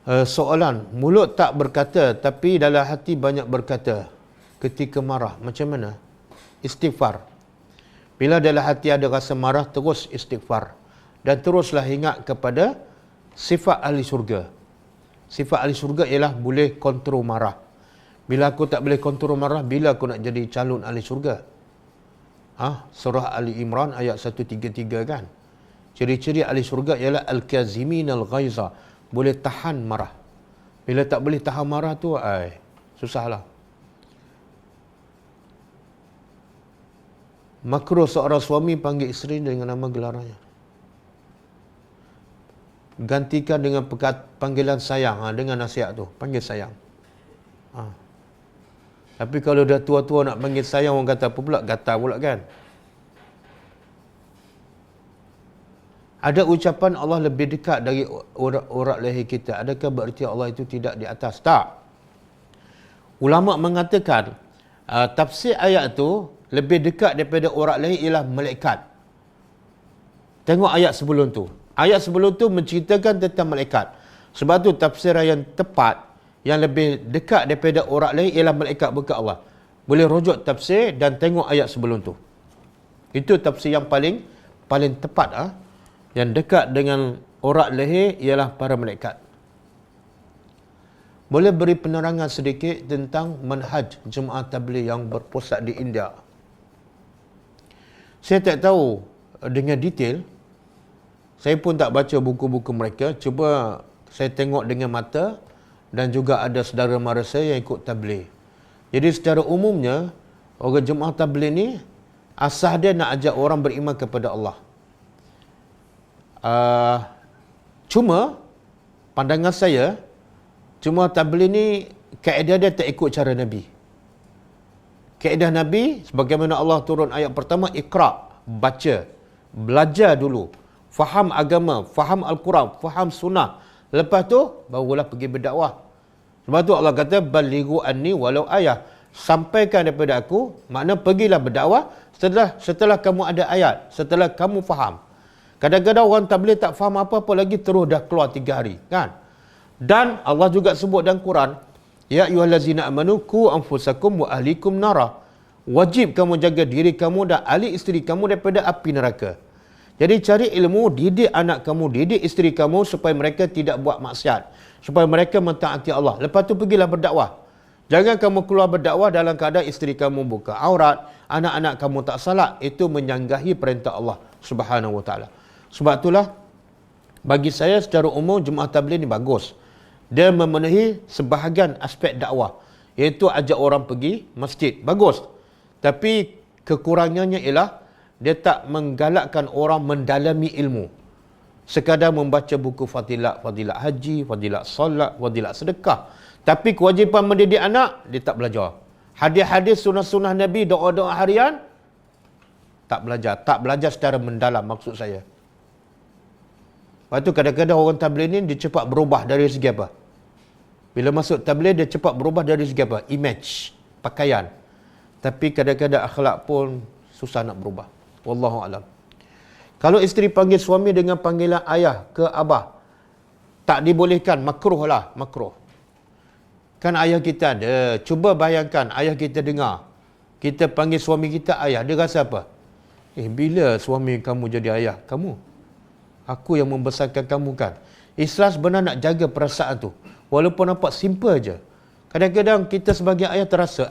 Soalan, mulut tak berkata tapi dalam hati banyak berkata ketika marah. Macam mana? Istighfar. Bila dalam hati ada rasa marah, terus istighfar. Dan teruslah ingat kepada sifat ahli syurga. Sifat ahli syurga ialah boleh kontrol marah. Bila aku tak boleh kontrol marah, bila aku nak jadi calon ahli syurga? Surah Ali Imran ayat 133 kan? Ciri-ciri ahli syurga ialah al-kazimin al-ghaiza. Boleh tahan marah. Bila tak boleh tahan marah tu, susahlah. Makruh seorang suami panggil isteri dengan nama gelarannya. Gantikan dengan panggilan sayang, dengan nasihat tu. Panggil sayang. Tapi kalau dah tua-tua nak panggil sayang, orang kata apa pula? Gatal pula kan? Ada ucapan Allah lebih dekat dari urat leher kita. Adakah bererti Allah itu tidak di atas? Tak. Ulama mengatakan tafsir ayat itu lebih dekat daripada urat leher ialah malaikat. Tengok ayat sebelum tu. Ayat sebelum tu menceritakan tentang malaikat. Sebab tu tafsiran yang tepat, yang lebih dekat daripada urat leher ialah malaikat, bukan Allah. Boleh rujuk tafsir dan tengok ayat sebelum tu. Itu tafsir yang paling tepat. Yang dekat dengan urat leher ialah para malaikat. Boleh beri penerangan sedikit tentang manhaj Jemaah Tabligh yang berpusat di India? Saya tak tahu dengan detail, Saya pun tak baca buku-buku mereka. Cuba saya tengok dengan mata. Dan juga ada saudara mara saya yang ikut tabligh. Jadi secara umumnya, orang jemaah tabligh ni, asas dia nak ajak orang beriman kepada Allah. Cuma, pandangan saya, jemaah tabligh ni, kaedah dia tak ikut cara Nabi. Kaedah Nabi, sebagaimana Allah turun ayat pertama, Iqra, baca, belajar dulu, faham agama, faham Al-Quran, faham sunnah. Lepas tu, barulah pergi berdakwah. Sebab tu Allah kata, balighu anni walau ayah. Sampaikan daripada aku, makna pergilah berdakwah setelah kamu ada ayat, setelah kamu faham. Kadang-kadang orang tabligh tak faham apa-apa lagi, terus dah keluar 3 hari. Kan? Dan Allah juga sebut dalam Quran, ya ayyuhallazina amanu qu anfusakum wa ahlikum nara. Wajib kamu jaga diri kamu dan ahli isteri kamu daripada api neraka. Jadi cari ilmu, didik anak kamu, didik isteri kamu supaya mereka tidak buat maksiat. Supaya mereka mentaati Allah. Lepas tu pergilah berdakwah. Jangan kamu keluar berdakwah dalam keadaan isteri kamu buka aurat, anak-anak kamu tak salat. Itu menyanggahi perintah Allah Subhanahu Wa Taala. Sebab itulah, bagi saya secara umum jemaah tabligh ni bagus. Dia memenuhi sebahagian aspek dakwah. Iaitu ajak orang pergi masjid. Bagus. Tapi kekurangannya ialah dia tak menggalakkan orang mendalami ilmu. Sekadar membaca buku fadilat haji, fadilat solat, fadilat sedekah. Tapi kewajipan mendidik anak, dia tak belajar. Hadis-hadis sunnah-sunnah Nabi, doa-doa harian, tak belajar. Tak belajar secara mendalam maksud saya. Lepas tu kadang-kadang orang tabligh ni, dia cepat berubah dari segi apa? Bila masuk tabligh, dia cepat berubah dari segi apa? Image, pakaian. Tapi kadang-kadang akhlak pun susah nak berubah. Wallahu alam. Kalau isteri panggil suami dengan panggilan ayah ke abah, tak dibolehkan, makruh lah, makruh. Kan ayah kita ada. Cuba bayangkan ayah kita dengar. Kita panggil suami kita ayah, dia rasa apa? Bila suami kamu jadi ayah kamu? Aku yang membesarkan kamu kan. Islam sebenarnya nak jaga perasaan tu. Walaupun nampak simple je. Kadang-kadang kita sebagai ayah terasa,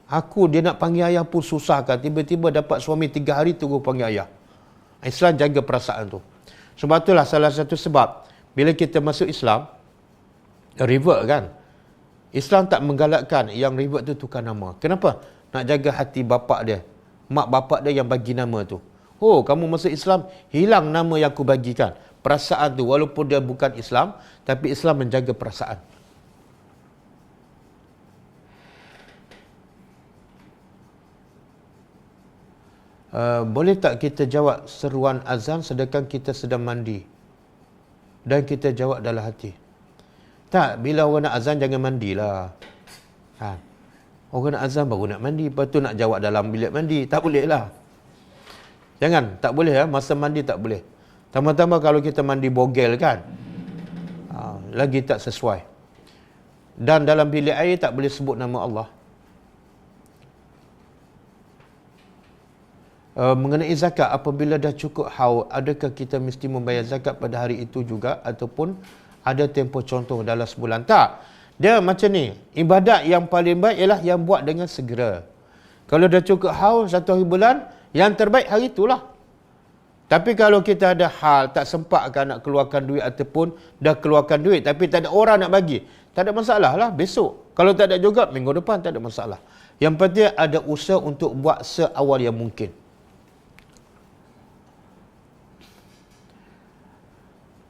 aku dia nak panggil ayah pun susah kan. Tiba-tiba dapat suami 3 hari tunggu panggil ayah. Islam jaga perasaan tu. Sebab itulah salah satu sebab bila kita masuk Islam, revert kan. Islam tak menggalakkan yang revert tu tukar nama. Kenapa? Nak jaga hati bapak dia. Mak bapak dia yang bagi nama tu. Oh, kamu masuk Islam, hilang nama yang aku bagikan. Perasaan tu, walaupun dia bukan Islam, tapi Islam menjaga perasaan. Boleh tak kita jawab seruan azan sedangkan kita sedang mandi? Dan kita jawab dalam hati. Tak, bila orang nak azan jangan mandilah. Orang nak azan baru nak mandi, lepas tu nak jawab dalam bilik mandi. Tak boleh lah. Jangan, tak boleh masa mandi tak boleh. Tambah-tambah kalau kita mandi bogel kan, lagi tak sesuai. Dan dalam bilik air tak boleh sebut nama Allah. Mengenai zakat, apabila dah cukup haul, adakah kita mesti membayar zakat pada hari itu juga ataupun ada tempoh contoh dalam sebulan? Tak. Dia macam ni, ibadat yang paling baik ialah yang buat dengan segera. Kalau dah cukup haul 1 hari bulan, yang terbaik hari itulah. Tapi kalau kita ada hal, tak sempatkan nak keluarkan duit ataupun dah keluarkan duit tapi tak ada orang nak bagi, tak ada masalah lah, besok. Kalau tak ada juga, minggu depan tak ada masalah. Yang penting ada usaha untuk buat seawal yang mungkin.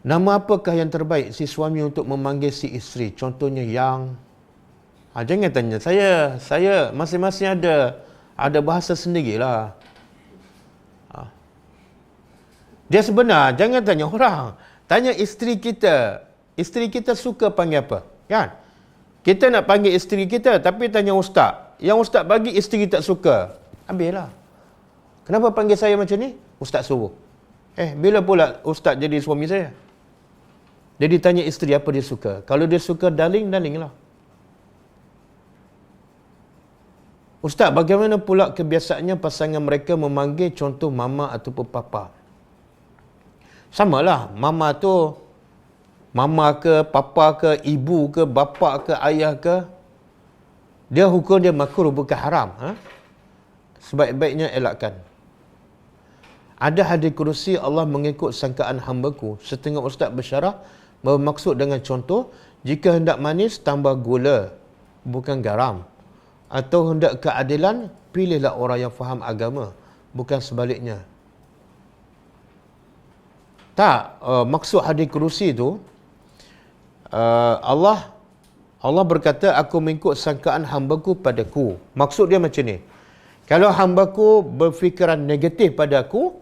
Nama apakah yang terbaik si suami untuk memanggil si isteri? Contohnya yang... jangan tanya saya masing-masing ada bahasa sendirilah. Dia sebenar, jangan tanya orang. Tanya isteri kita. Isteri kita suka panggil apa? Kan? Kita nak panggil isteri kita, tapi tanya ustaz. Yang ustaz bagi isteri tak suka. Ambillah. Kenapa panggil saya macam ni? Ustaz suruh. Bila pula ustaz jadi suami saya? Jadi tanya isteri apa dia suka. Kalau dia suka darling lah. Ustaz, bagaimana pula kebiasaannya pasangan mereka memanggil contoh mama ataupun papa? Samalah, mama tu mama ke, papa ke, ibu ke, bapa ke, ayah ke, dia hukum dia makruh bukan haram. Sebaik-baiknya elakkan. Ada hadis kursi Allah mengikut sangkaan hamba-Ku. Setengah ustaz bersyarah bermaksud dengan contoh, jika hendak manis tambah gula, bukan garam. Atau hendak keadilan, pilihlah orang yang faham agama, bukan sebaliknya. Tak, maksud hadis kursi itu, Allah berkata, aku mengikut sangkaan hamba-Ku padaku. Maksud dia macam ni. Kalau hamba-Ku berfikiran negatif padaku,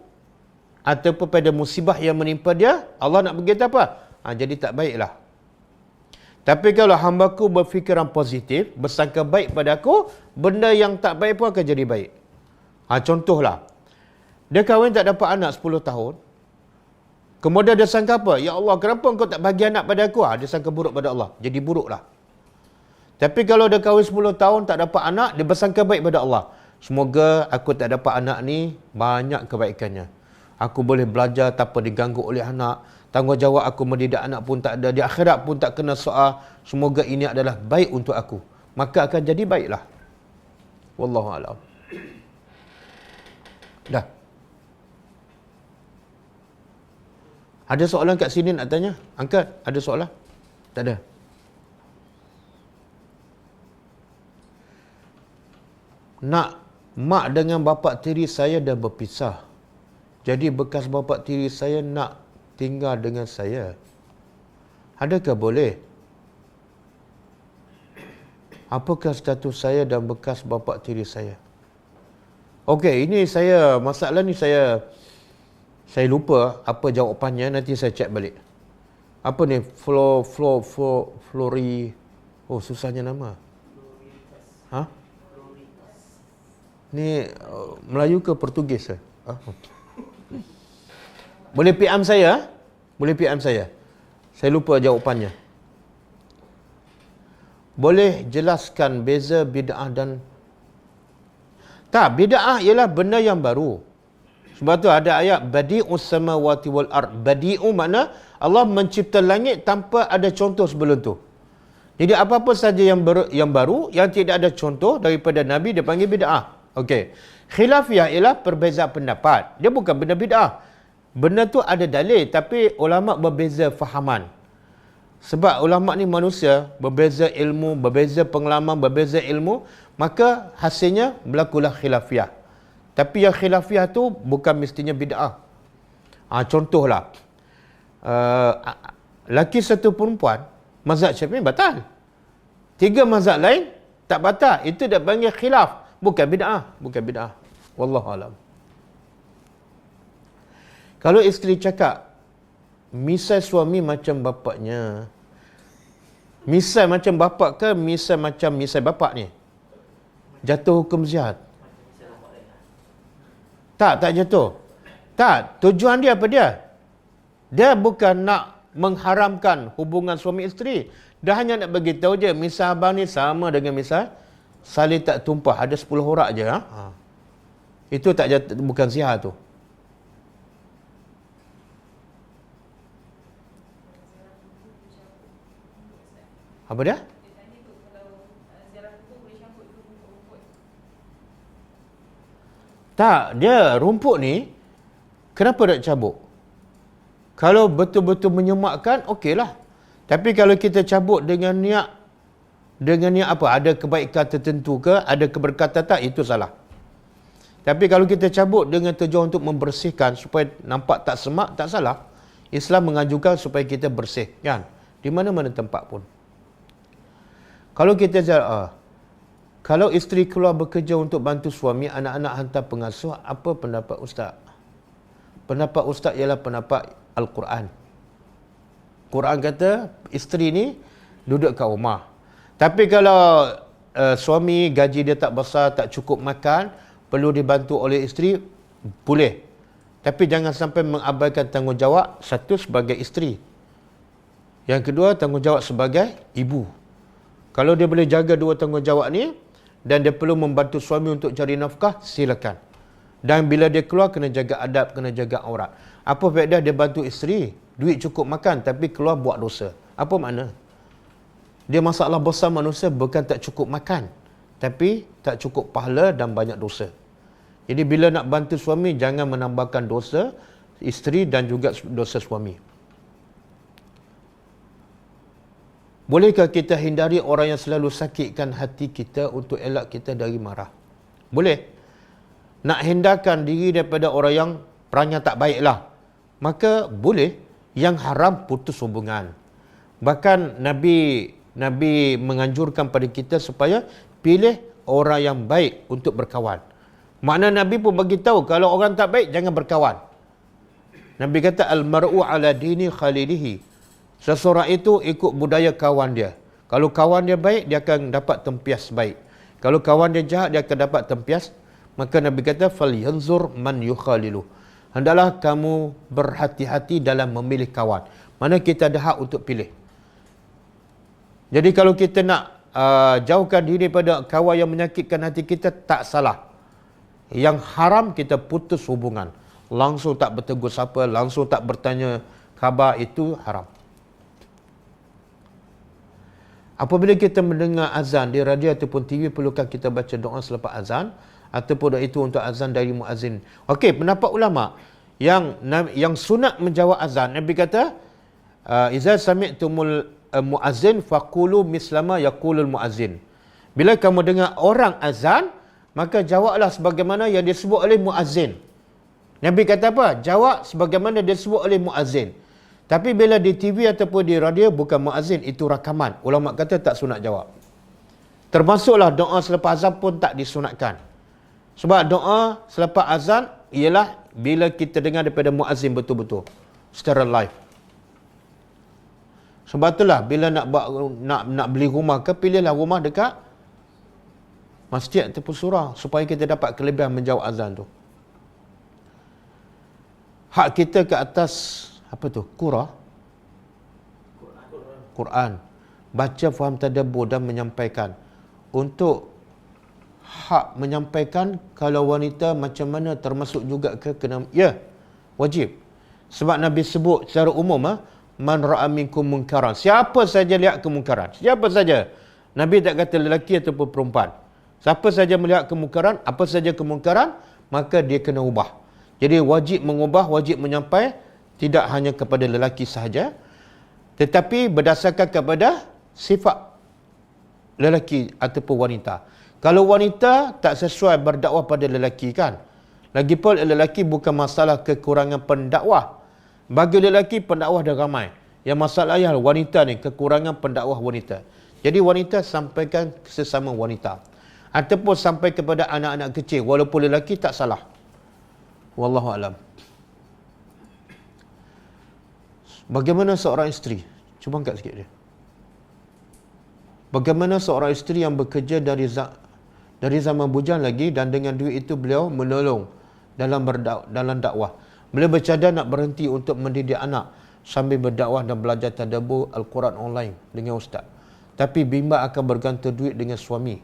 ataupun pada musibah yang menimpa dia, Allah nak berkata apa? Jadi tak baiklah. Tapi kalau hamba-Ku berfikiran positif, bersangka baik pada aku, benda yang tak baik pun akan jadi baik. Contohlah, dia kahwin tak dapat anak 10 tahun, kemudian dia sangka apa? Ya Allah, kenapa engkau tak bagi anak pada aku? Dia sangka buruk pada Allah. Jadi buruklah. Tapi kalau dia kahwin 10 tahun tak dapat anak, dia bersangka baik pada Allah. Semoga aku tak dapat anak ni banyak kebaikannya. Aku boleh belajar tanpa diganggu oleh anak. Tanggungjawab aku mendidik anak pun tak ada. Di akhirat pun tak kena soal. Semoga ini adalah baik untuk aku. Maka akan jadi baiklah. Wallahu a'lam. Dah. Ada soalan kat sini nak tanya? Angkat. Ada soalan? Tak ada. Nak mak dengan bapa tiri saya dah berpisah. Jadi bekas bapa tiri saya nak tinggal dengan saya. Adakah boleh? Apakah status saya dan bekas bapa tiri saya? Okey, ini masalah ni saya lupa apa jawapannya, nanti saya cek balik. Apa ni? Flori. Oh, susahnya nama. Ni Melayu ke Portugis ke? Boleh PM saya? Boleh PM saya? Saya lupa jawapannya. Boleh jelaskan beza bid'ah dan... Tak, bid'ah ialah benda yang baru. Sebab tu ada ayat badi'us samawati wal ard. Badi'u makna Allah mencipta langit tanpa ada contoh sebelum tu. Jadi apa-apa saja yang baru, yang tidak ada contoh daripada Nabi, dia panggil bid'ah. Okey. Khilafiyah ialah perbezaan pendapat. Dia bukan benda bid'ah. Benda tu ada dalil, tapi ulama berbeza fahaman. Sebab ulama ni manusia, berbeza ilmu, berbeza pengalaman, berbeza ilmu, maka hasilnya berlakulah khilafiyah. Tapi yang khilafiyah tu bukan mestinya bid'ah. Contohlah, laki satu perempuan, mazhab Syafi'i batal. 3 mazhab lain tak batal. Itu dia panggil khilaf, bukan bid'ah, bukan bid'ah. Wallahu alam. Kalau isteri cakap, misal suami macam bapaknya, misal macam bapak ke misal macam misal bapak ni, jatuh hukum zihar? Tak jatuh. Tak, tujuan dia apa dia? Dia bukan nak mengharamkan hubungan suami isteri. Dia hanya nak bagi tahu je, misal abang ni sama dengan misal salin tak tumpah, ada 10 horak je. Itu tak jatuh, bukan zihar tu. Apa dia? Tak, dia rumput ni kenapa nak cabut? Kalau betul-betul menyemakkan, okeylah. Tapi kalau kita cabut dengan niat apa? Ada kebaikan tertentu ke? Ada keberkatan tak? Itu salah. Tapi kalau kita cabut dengan tujuan untuk membersihkan supaya nampak tak semak, tak salah. Islam mengajukan supaya kita bersih, kan? Di mana-mana tempat pun. Kalau kita kalau isteri keluar bekerja untuk bantu suami, anak-anak hantar pengasuh, apa pendapat ustaz? Pendapat ustaz ialah pendapat Al-Quran. Quran kata isteri ni duduk kat rumah. Tapi kalau suami gaji dia tak besar, tak cukup makan, perlu dibantu oleh isteri, boleh. Tapi jangan sampai mengabaikan tanggungjawab, satu sebagai isteri. Yang kedua, tanggungjawab sebagai ibu. Kalau dia boleh jaga 2 tanggungjawab ni dan dia perlu membantu suami untuk cari nafkah, silakan. Dan bila dia keluar, kena jaga adab, kena jaga aurat. Apa faedah dia bantu isteri? Duit cukup makan tapi keluar buat dosa. Apa makna? Dia masalah besar manusia bukan tak cukup makan, tapi tak cukup pahala dan banyak dosa. Jadi bila nak bantu suami, jangan menambahkan dosa isteri dan juga dosa suami. Bolehkah kita hindari orang yang selalu sakitkan hati kita untuk elak kita dari marah? Boleh. Nak hindarkan diri daripada orang yang perangai tak baiklah, maka boleh. Yang haram putus hubungan. Bahkan Nabi menganjurkan pada kita supaya pilih orang yang baik untuk berkawan. Makna Nabi pun bagi tahu kalau orang tak baik jangan berkawan. Nabi kata al-mar'u ala dini khalilihi. Seseorang itu ikut budaya kawan dia. Kalau kawan dia baik, dia akan dapat tempias baik. Kalau kawan dia jahat, dia akan dapat tempias. Maka Nabi kata falyanzur man yukhalilu. Hendaklah kamu berhati-hati dalam memilih kawan. Mana kita ada hak untuk pilih. Jadi kalau kita nak jauhkan diri pada kawan yang menyakitkan hati kita, tak salah. Yang haram kita putus hubungan. Langsung tak bertegur siapa, langsung tak bertanya khabar, itu haram. Apabila kita mendengar azan di radio ataupun TV, perlukah kita baca doa selepas azan? Ataupun doa itu untuk azan dari muazzin? Okey, pendapat ulama yang sunat menjawab azan, Nabi kata iza sami'tumul muazzin faqulu mislama yaqulul muazzin. Bila kamu dengar orang azan, maka jawablah sebagaimana yang disebut oleh muazzin. Nabi kata apa? Jawab sebagaimana disebut oleh muazzin. Tapi bila di TV ataupun di radio, bukan muazzin, itu rakaman. Ulama kata tak sunat jawab. Termasuklah doa selepas azan pun tak disunatkan. Sebab doa selepas azan ialah bila kita dengar daripada muazzin betul-betul, secara live. Sebab itulah bila nak beli rumah ke, pilihlah rumah dekat masjid ataupun surau supaya kita dapat kelebihan menjawab azan tu. Hak kita ke atas apa tu? Quran. Baca, faham, tadabbur dan menyampaikan. Untuk hak menyampaikan, kalau wanita macam mana, termasuk juga ke kena? Ya, wajib. Sebab Nabi sebut secara umum, man ra'a minkum munkaran. Siapa saja lihat kemungkaran. Siapa saja. Nabi tak kata lelaki ataupun perempuan. Siapa saja melihat kemungkaran, apa saja kemungkaran, maka dia kena ubah. Jadi wajib mengubah, wajib menyampai, tidak hanya kepada lelaki sahaja, tetapi berdasarkan kepada sifat lelaki ataupun wanita. Kalau wanita tak sesuai berdakwah pada lelaki kan. Lagipun lelaki bukan masalah kekurangan pendakwah. Bagi lelaki pendakwah dah ramai. Yang masalah ialah wanita ni, kekurangan pendakwah wanita. Jadi wanita sampaikan sesama wanita. Ataupun sampai kepada anak-anak kecil, walaupun lelaki tak salah. Wallahu alam. Bagaimana seorang isteri? Cuba angkat sikit dia. Bagaimana seorang isteri yang bekerja dari zaman bujang lagi, dan dengan duit itu beliau menolong dalam dakwah. Beliau bercadar nak berhenti untuk mendidik anak sambil berdakwah dan belajar tadabbur Al-Quran online dengan ustaz. Tapi bimbang akan bergantung duit dengan suami.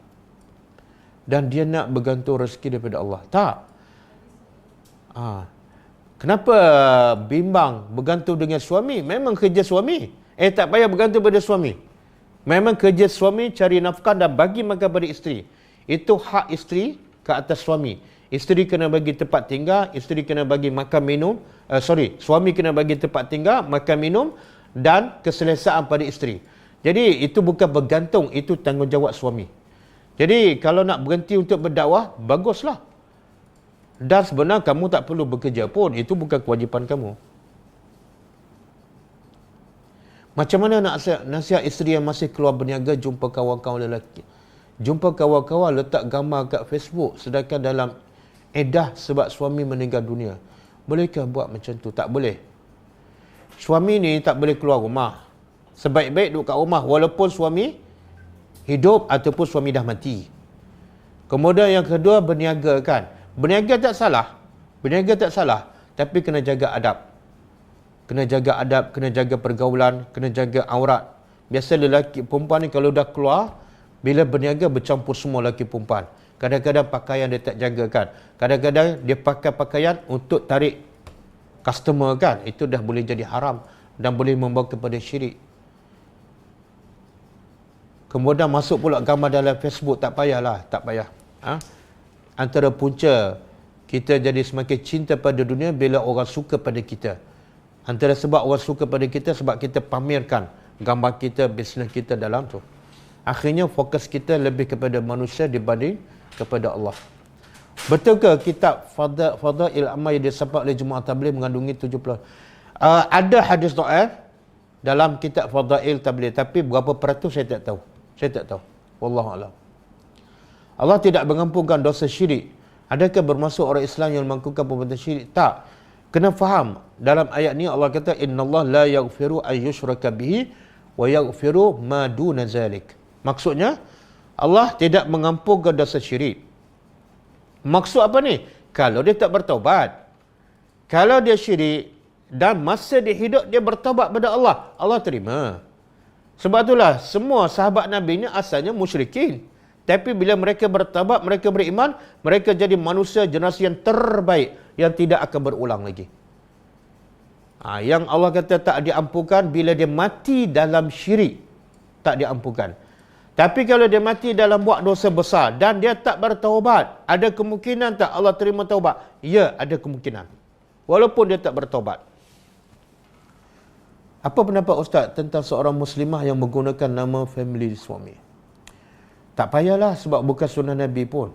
Dan dia nak bergantung rezeki daripada Allah. Tak. Kenapa bimbang bergantung dengan suami? Memang kerja suami. Tak payah bergantung pada suami. Memang kerja suami cari nafkah dan bagi makan pada isteri. Itu hak isteri ke atas suami. Isteri kena bagi tempat tinggal, isteri kena bagi makan minum, suami kena bagi tempat tinggal, makan minum dan keselesaan pada isteri. Jadi itu bukan bergantung, itu tanggungjawab suami. Jadi kalau nak berhenti untuk berdakwah, baguslah. Dan sebenarnya kamu tak perlu bekerja pun, itu bukan kewajipan kamu. Macam mana nak nasihat isteri yang masih keluar berniaga jumpa kawan-kawan lelaki? Jumpa kawan-kawan letak gambar kat Facebook sedangkan dalam iddah sebab suami meninggal dunia. Bolehkah buat macam tu? Tak boleh. Suami ni tak boleh keluar rumah. Sebaik-baik duduk kat rumah walaupun suami hidup ataupun suami dah mati. Kemudian yang kedua, berniaga kan. Berniaga tak salah. Berniaga tak salah. Tapi kena jaga adab. Kena jaga adab, kena jaga pergaulan, kena jaga aurat. Biasa lelaki, perempuan ni kalau dah keluar, bila berniaga bercampur semua lelaki perempuan. Kadang-kadang pakaian dia tak jaga kan. Kadang-kadang dia pakai pakaian untuk tarik customer kan. Itu dah boleh jadi haram dan boleh membawa kepada syirik. Kemudian masuk pula gambar dalam Facebook, tak payahlah, tak payah. Antara punca Kita jadi semakin cinta pada dunia bila orang suka pada kita. Antara sebab orang suka pada kita sebab kita pamerkan gambar kita, bisnes kita dalam tu. Akhirnya fokus kita lebih kepada manusia dibanding kepada Allah. Betul ke kitab Fadail Amal yang disebut oleh Jemaah Tabligh mengandungi 70? Ada hadis dhaif dalam kitab Fadail Tabligh, tapi berapa peratus saya tak tahu. Saya tak tahu. Wallahu a'lam. Allah tidak mengampunkan dosa syirik. Adakah bermaksud orang Islam yang melakukan perbuatan syirik? Tak. Kena faham. Dalam ayat ni Allah kata innallaha la yaghfiru an yushraka bihi wa yaghfiru ma duna zalik. Maksudnya Allah tidak mengampunkan dosa syirik. Maksud apa ni? Kalau dia tak bertaubat. Kalau dia syirik dan masa dia hidup dia bertaubat pada Allah, Allah terima. Sebab itulah semua sahabat Nabi ni asalnya musyrikin. Tapi bila mereka bertaubat, mereka beriman, mereka jadi manusia generasi yang terbaik yang tidak akan berulang lagi. Yang Allah kata tak diampunkan bila dia mati dalam syirik, tak diampunkan. Tapi kalau dia mati dalam buat dosa besar dan dia tak bertaubat, ada kemungkinan tak Allah terima taubat? Ya, ada kemungkinan. Walaupun dia tak bertaubat. Apa pendapat Ustaz tentang seorang muslimah yang menggunakan nama family suami? Tak payahlah sebab bukan sunnah Nabi pun.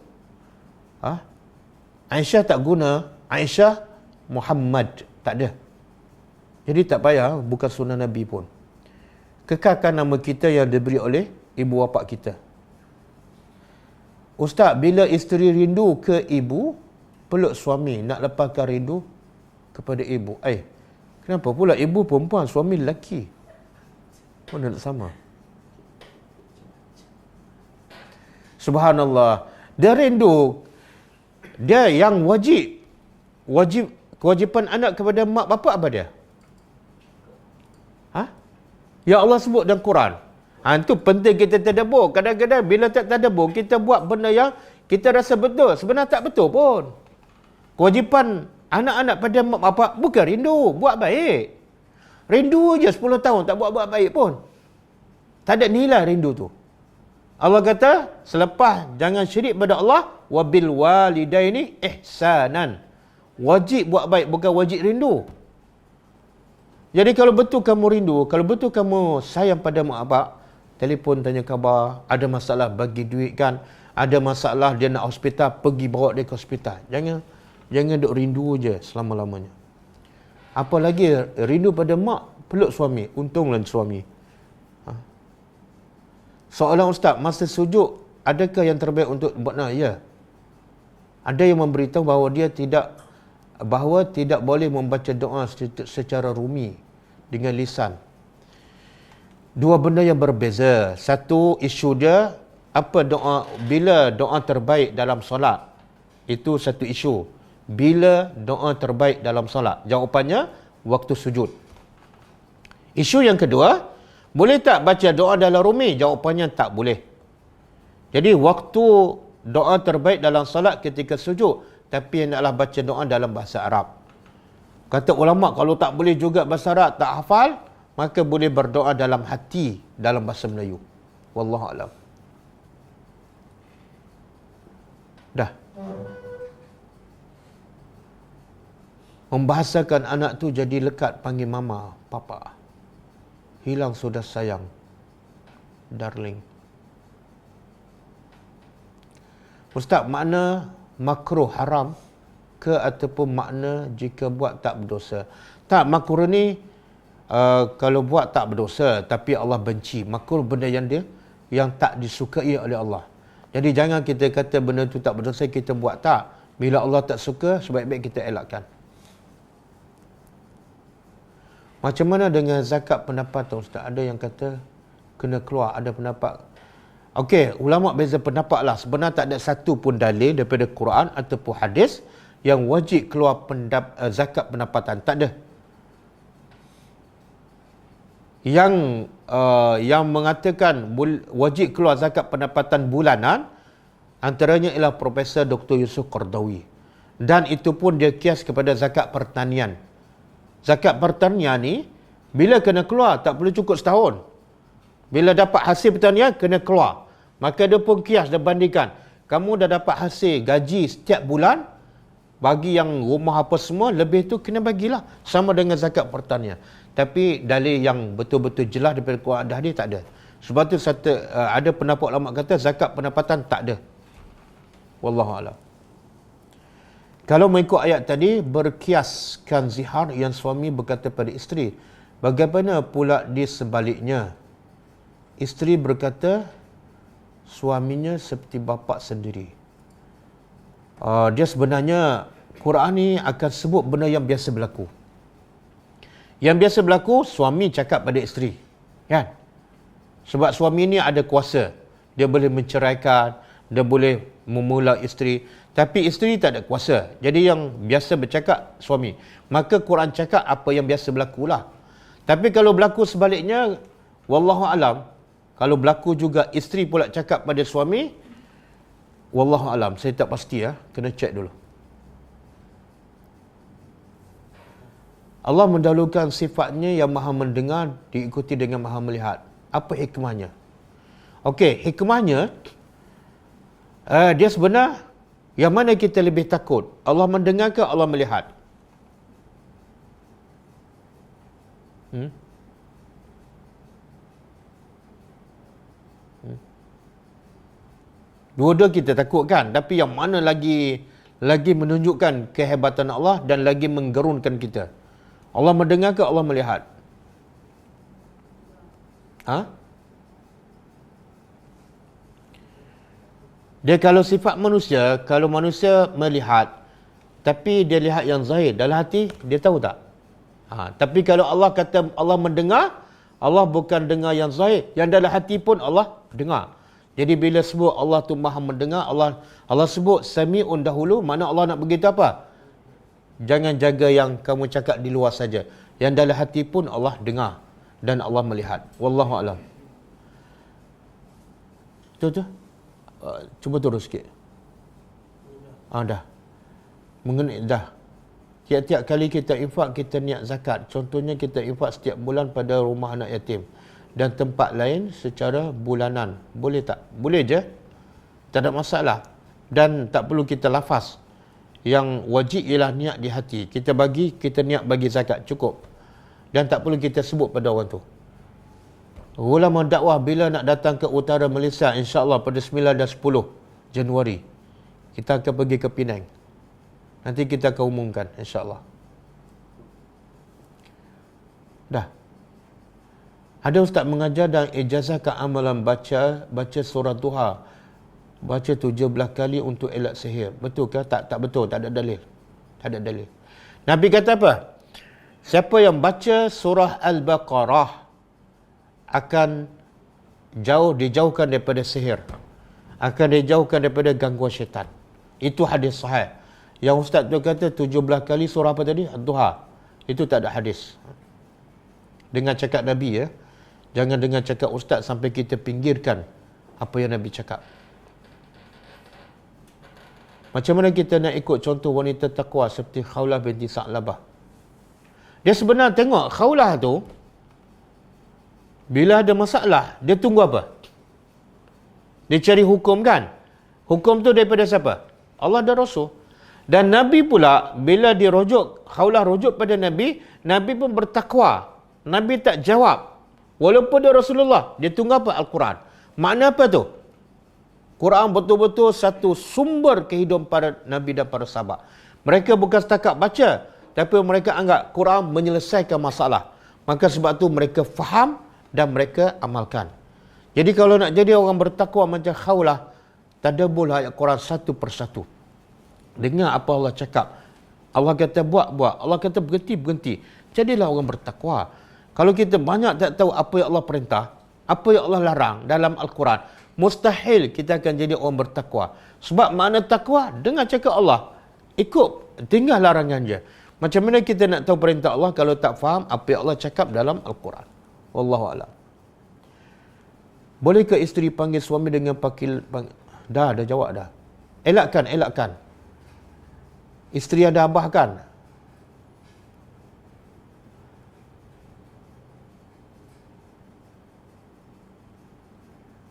Aisyah tak guna, Aisyah Muhammad, tak ada. Jadi tak payah, bukan sunnah Nabi pun. Kekalkan nama kita yang diberi oleh ibu bapa kita. Ustaz, bila isteri rindu ke ibu, peluk suami, nak lepaskan rindu kepada ibu. Kenapa pula ibu perempuan, suami lelaki? Mana nak sama? Subhanallah. Dia rindu. Dia yang kewajipan anak kepada mak bapak apa dia? Ya Allah sebut dalam Quran. Itu penting kita tadabbur. Kadang-kadang bila tak tadabbur, kita buat benda yang kita rasa betul. Sebenarnya tak betul pun. Kewajipan anak-anak pada mak bapak bukan rindu, buat baik. Rindu je 10 tahun tak buat-buat baik pun. Tak ada nilai rindu tu. Allah kata, selepas jangan syirik pada Allah, wabil walidaini ihsanan. Wajib buat baik, bukan wajib rindu. Jadi kalau betul kamu rindu, kalau betul kamu sayang pada mak bapak, telefon tanya khabar, ada masalah bagi duit kan, ada masalah dia nak hospital, pergi bawa dia ke hospital. Jangan duk rindu je selama-lamanya. Apalagi rindu pada mak, peluk suami, untunglah suami. Seorang ustaz, masa sujud, adakah yang terbaik untuk buat nak? Ya. Ada yang memberitahu bahawa tidak boleh membaca doa secara rumi dengan lisan. Dua benda yang berbeza. Satu isu dia, bila doa terbaik dalam solat. Itu satu isu. Bila doa terbaik dalam solat? Jawapannya, waktu sujud. Isu yang kedua, boleh tak baca doa dalam rumi? Jawapannya tak boleh. Jadi waktu doa terbaik dalam salat ketika sujud, tapi hendaklah baca doa dalam bahasa Arab. Kata ulama, kalau tak boleh juga bahasa Arab, tak hafal, maka boleh berdoa dalam hati dalam bahasa Melayu. Wallahu a'lam. Dah. Membahasakan anak tu jadi lekat panggil mama, papa. Hilang sudah sayang, darling. Ustaz, makna makruh haram ke ataupun makna jika buat tak berdosa? Tak, makruh ni kalau buat tak berdosa tapi Allah benci. Makruh benda yang tak disukai oleh Allah. Jadi jangan kita kata benda tu tak berdosa, kita buat tak. Bila Allah tak suka, sebaik-baik kita elakkan. Macam mana dengan zakat pendapatan Ustaz? Ada yang kata kena keluar, ada pendapat. Okey, ulama beza pendapat lah. Sebenarnya tak ada satu pun dalil daripada Quran ataupun hadis yang wajib keluar zakat pendapatan. Tak ada. Yang mengatakan wajib keluar zakat pendapatan bulanan, antaranya ialah Profesor Dr. Yusuf Qardawi. Dan itu pun dia kias kepada zakat pertanian. Zakat pertanian ni, bila kena keluar, tak perlu cukup setahun. Bila dapat hasil pertanian, kena keluar. Maka dia pun kias dan bandingkan. Kamu dah dapat hasil gaji setiap bulan, bagi yang rumah apa semua, lebih tu kena bagilah. Sama dengan zakat pertanian. Tapi dalil yang betul-betul jelas daripada Quran dan hadis tak ada. Sebab tu ada pendapat ulama kata zakat pendapatan tak ada. Wallahu a'lam. Kalau mengikut ayat tadi, berkiaskan zihar yang suami berkata pada isteri. Bagaimana pula di sebaliknya? Isteri berkata, suaminya seperti bapa sendiri. Dia sebenarnya, Quran ni akan sebut benda yang biasa berlaku. Yang biasa berlaku, suami cakap pada isteri. Kan? Sebab suami ni ada kuasa. Dia boleh menceraikan, dia boleh memula isteri. Tapi isteri tak ada kuasa. Jadi yang biasa bercakap suami. Maka Quran cakap apa yang biasa berlaku lah. Tapi kalau berlaku sebaliknya, wallahu alam, kalau berlaku juga isteri pula cakap pada suami, wallahu alam, saya tak pasti ya, kena cek dulu. Allah mendahulukan sifatnya yang maha mendengar diikuti dengan maha melihat. Apa hikmahnya? Okey, hikmahnya dia sebenar yang mana kita lebih takut? Allah mendengar ke Allah melihat? Dua-dua kita takut kan? Tapi yang mana lagi menunjukkan kehebatan Allah dan lagi menggerunkan kita? Allah mendengar ke Allah melihat? Dia kalau sifat manusia, kalau manusia melihat, tapi dia lihat yang zahir, dalam hati, dia tahu tak? Tapi kalau Allah kata Allah mendengar, Allah bukan dengar yang zahir, yang dalam hati pun Allah dengar. Jadi bila sebut Allah tu maha mendengar, Allah sebut sami'un dahulu, mana Allah nak beritahu apa? Jangan jaga yang kamu cakap di luar saja. Yang dalam hati pun Allah dengar dan Allah melihat. Wallahu a'lam. Tu. Cuba turun sikit. Dah. Dah. Tiap-tiap kali kita infak, kita niat zakat. Contohnya kita infak setiap bulan pada rumah anak yatim. Dan tempat lain secara bulanan. Boleh tak? Boleh je. Tak ada masalah. Dan tak perlu kita lafaz. Yang wajib ialah niat di hati. Kita niat bagi zakat. Cukup. Dan tak perlu kita sebut pada orang tu. Ulama dakwah bila nak datang ke utara Malaysia, insya-Allah pada 9 dan 10 Januari, kita akan pergi ke Penang. Nanti kita akan umumkan, insya-Allah. Dah. Ada ustaz mengajar dan ijazahkan amalan baca surah Duha. Baca 17 kali untuk elak sihir. Betul ke? Tak betul, tak ada dalil. Tak ada dalil. Nabi kata apa? Siapa yang baca surah Al-Baqarah akan dijauhkan daripada sihir, akan dijauhkan daripada gangguan syaitan. Itu hadis sahih. Yang ustaz tu kata 17 kali surah apa tadi? Ad-Duha. Itu tak ada hadis. Dengan cakap Nabi ya. Jangan dengan cakap ustaz sampai kita pinggirkan apa yang Nabi cakap. Macam mana kita nak ikut contoh wanita taqwa seperti Khawlah binti Sa'labah? Dia sebenarnya tengok Khawlah tu, bila ada masalah, dia tunggu apa? Dia cari hukum kan? Hukum tu daripada siapa? Allah dan Rasul. Dan Nabi pula, bila dia Khawlah rujuk pada Nabi, Nabi pun bertakwa. Nabi tak jawab. Walaupun dia Rasulullah, dia tunggu apa? Al-Quran. Makna apa tu? Quran betul-betul satu sumber kehidupan para Nabi dan para sahabat. Mereka bukan setakat baca, tapi mereka anggap Quran menyelesaikan masalah. Maka sebab tu mereka faham dan mereka amalkan. Jadi kalau nak jadi orang bertakwa macam Khawlah, tadabbur ayat Quran satu persatu. Dengar apa Allah cakap. Allah kata buat. Allah kata berhenti. Jadilah orang bertakwa. Kalau kita banyak tak tahu apa yang Allah perintah, apa yang Allah larang dalam Al-Quran, mustahil kita akan jadi orang bertakwa. Sebab makna takwa, dengar cakap Allah, ikut, tinggal larangan je. Macam mana kita nak tahu perintah Allah kalau tak faham apa yang Allah cakap dalam Al-Quran? Wallahu a'lam. Boleh ke isteri panggil suami dengan dah jawab dah. Elakkan. Isteri ada abah kan?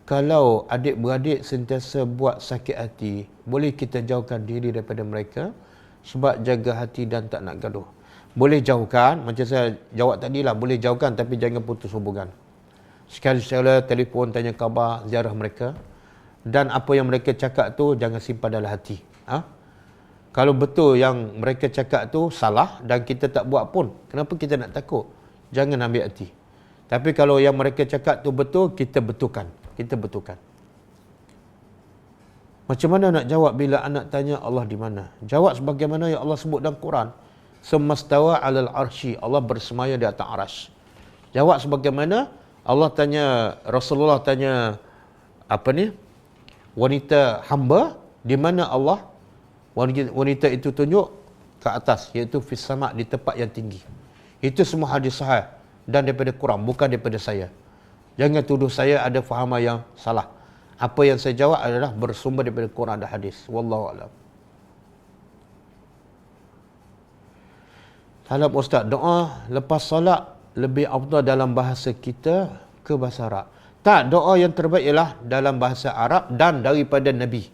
Kalau adik-beradik sentiasa buat sakit hati, boleh kita jauhkan diri daripada mereka Sebab jaga hati dan tak nak gaduh. Boleh jauhkan, macam saya jawab tadi lah, boleh jauhkan tapi jangan putus hubungan. Sekali-sekala telefon, tanya khabar, ziarah mereka. Dan apa yang mereka cakap tu jangan simpan dalam hati. Kalau betul yang mereka cakap tu salah dan kita tak buat pun, kenapa kita nak takut? Jangan ambil hati. Tapi kalau yang mereka cakap tu betul, kita betulkan. Kita betulkan. Macam mana nak jawab bila anak tanya Allah di mana? Jawab sebagaimana yang Allah sebut dalam Quran. Semastawa alal arsy, Allah bersemaya di atas arasy. Jawab sebagaimana Allah tanya, Rasulullah tanya wanita hamba, di mana Allah? Wanita itu tunjuk ke atas, iaitu fis sama', di tempat yang tinggi. Itu semua hadis sahih dan daripada Quran, bukan daripada saya. Jangan tuduh saya ada fahaman yang salah. Apa yang saya jawab adalah bersumber daripada Quran dan hadis. Wallahu a'lam. Salam Ustaz, doa lepas solat lebih afdal dalam bahasa kita ke bahasa Arab? Tak, doa yang terbaik ialah dalam bahasa Arab dan daripada Nabi.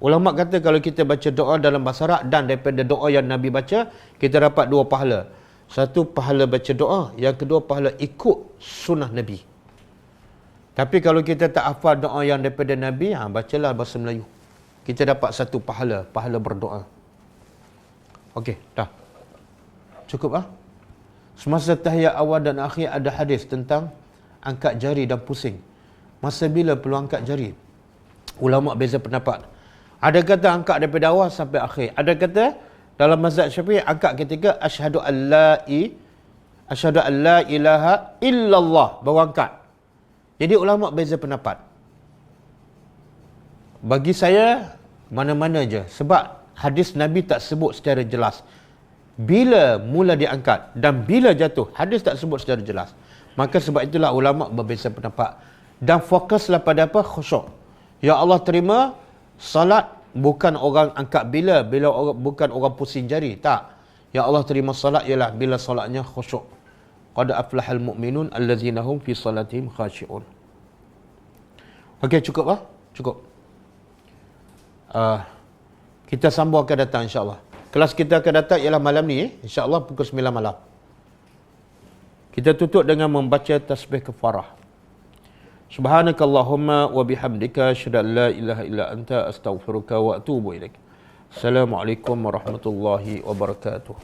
Ulama kata kalau kita baca doa dalam bahasa Arab dan daripada doa yang Nabi baca, kita dapat dua pahala. Satu, pahala baca doa. Yang kedua, pahala ikut sunnah Nabi. Tapi kalau kita tak hafal doa yang daripada Nabi, bacalah bahasa Melayu. Kita dapat satu pahala, pahala berdoa. Okey, dah. Cukup Semasa tahiyat awal dan akhir ada hadis tentang angkat jari dan pusing. Masa bila perlu angkat jari? Ulama beza pendapat. Ada kata angkat daripada awal sampai akhir. Ada kata dalam mazhab Syafi'i angkat ketika asyhadu an la ilaha illallah, baru angkat. Jadi ulama beza pendapat. Bagi saya mana-mana je, sebab hadis Nabi tak sebut secara jelas bila mula diangkat dan bila jatuh. Hadis tak sebut secara jelas. Maka sebab itulah ulama berbeza pendapat. Dan fokuslah pada apa? Khusyuk. Ya Allah terima salat bukan orang angkat bila orang, bukan orang pusing jari. Tak. Ya Allah terima salat ialah bila salatnya khusyuk. Qad aflahal mu'minun allazina hum fi salatihim khashi'un. Okey, cukup Cukup. Kita sambung akan datang insya-Allah. Kelas kita akan datang ialah malam ni, insya-Allah pukul 9 malam. Kita tutup dengan membaca tasbih kafarah. Subhanakallahumma wa bihamdika asyhadu an la ilaha illa anta astaghfiruka wa atubu ilaik. Assalamualaikum warahmatullahi wabarakatuh.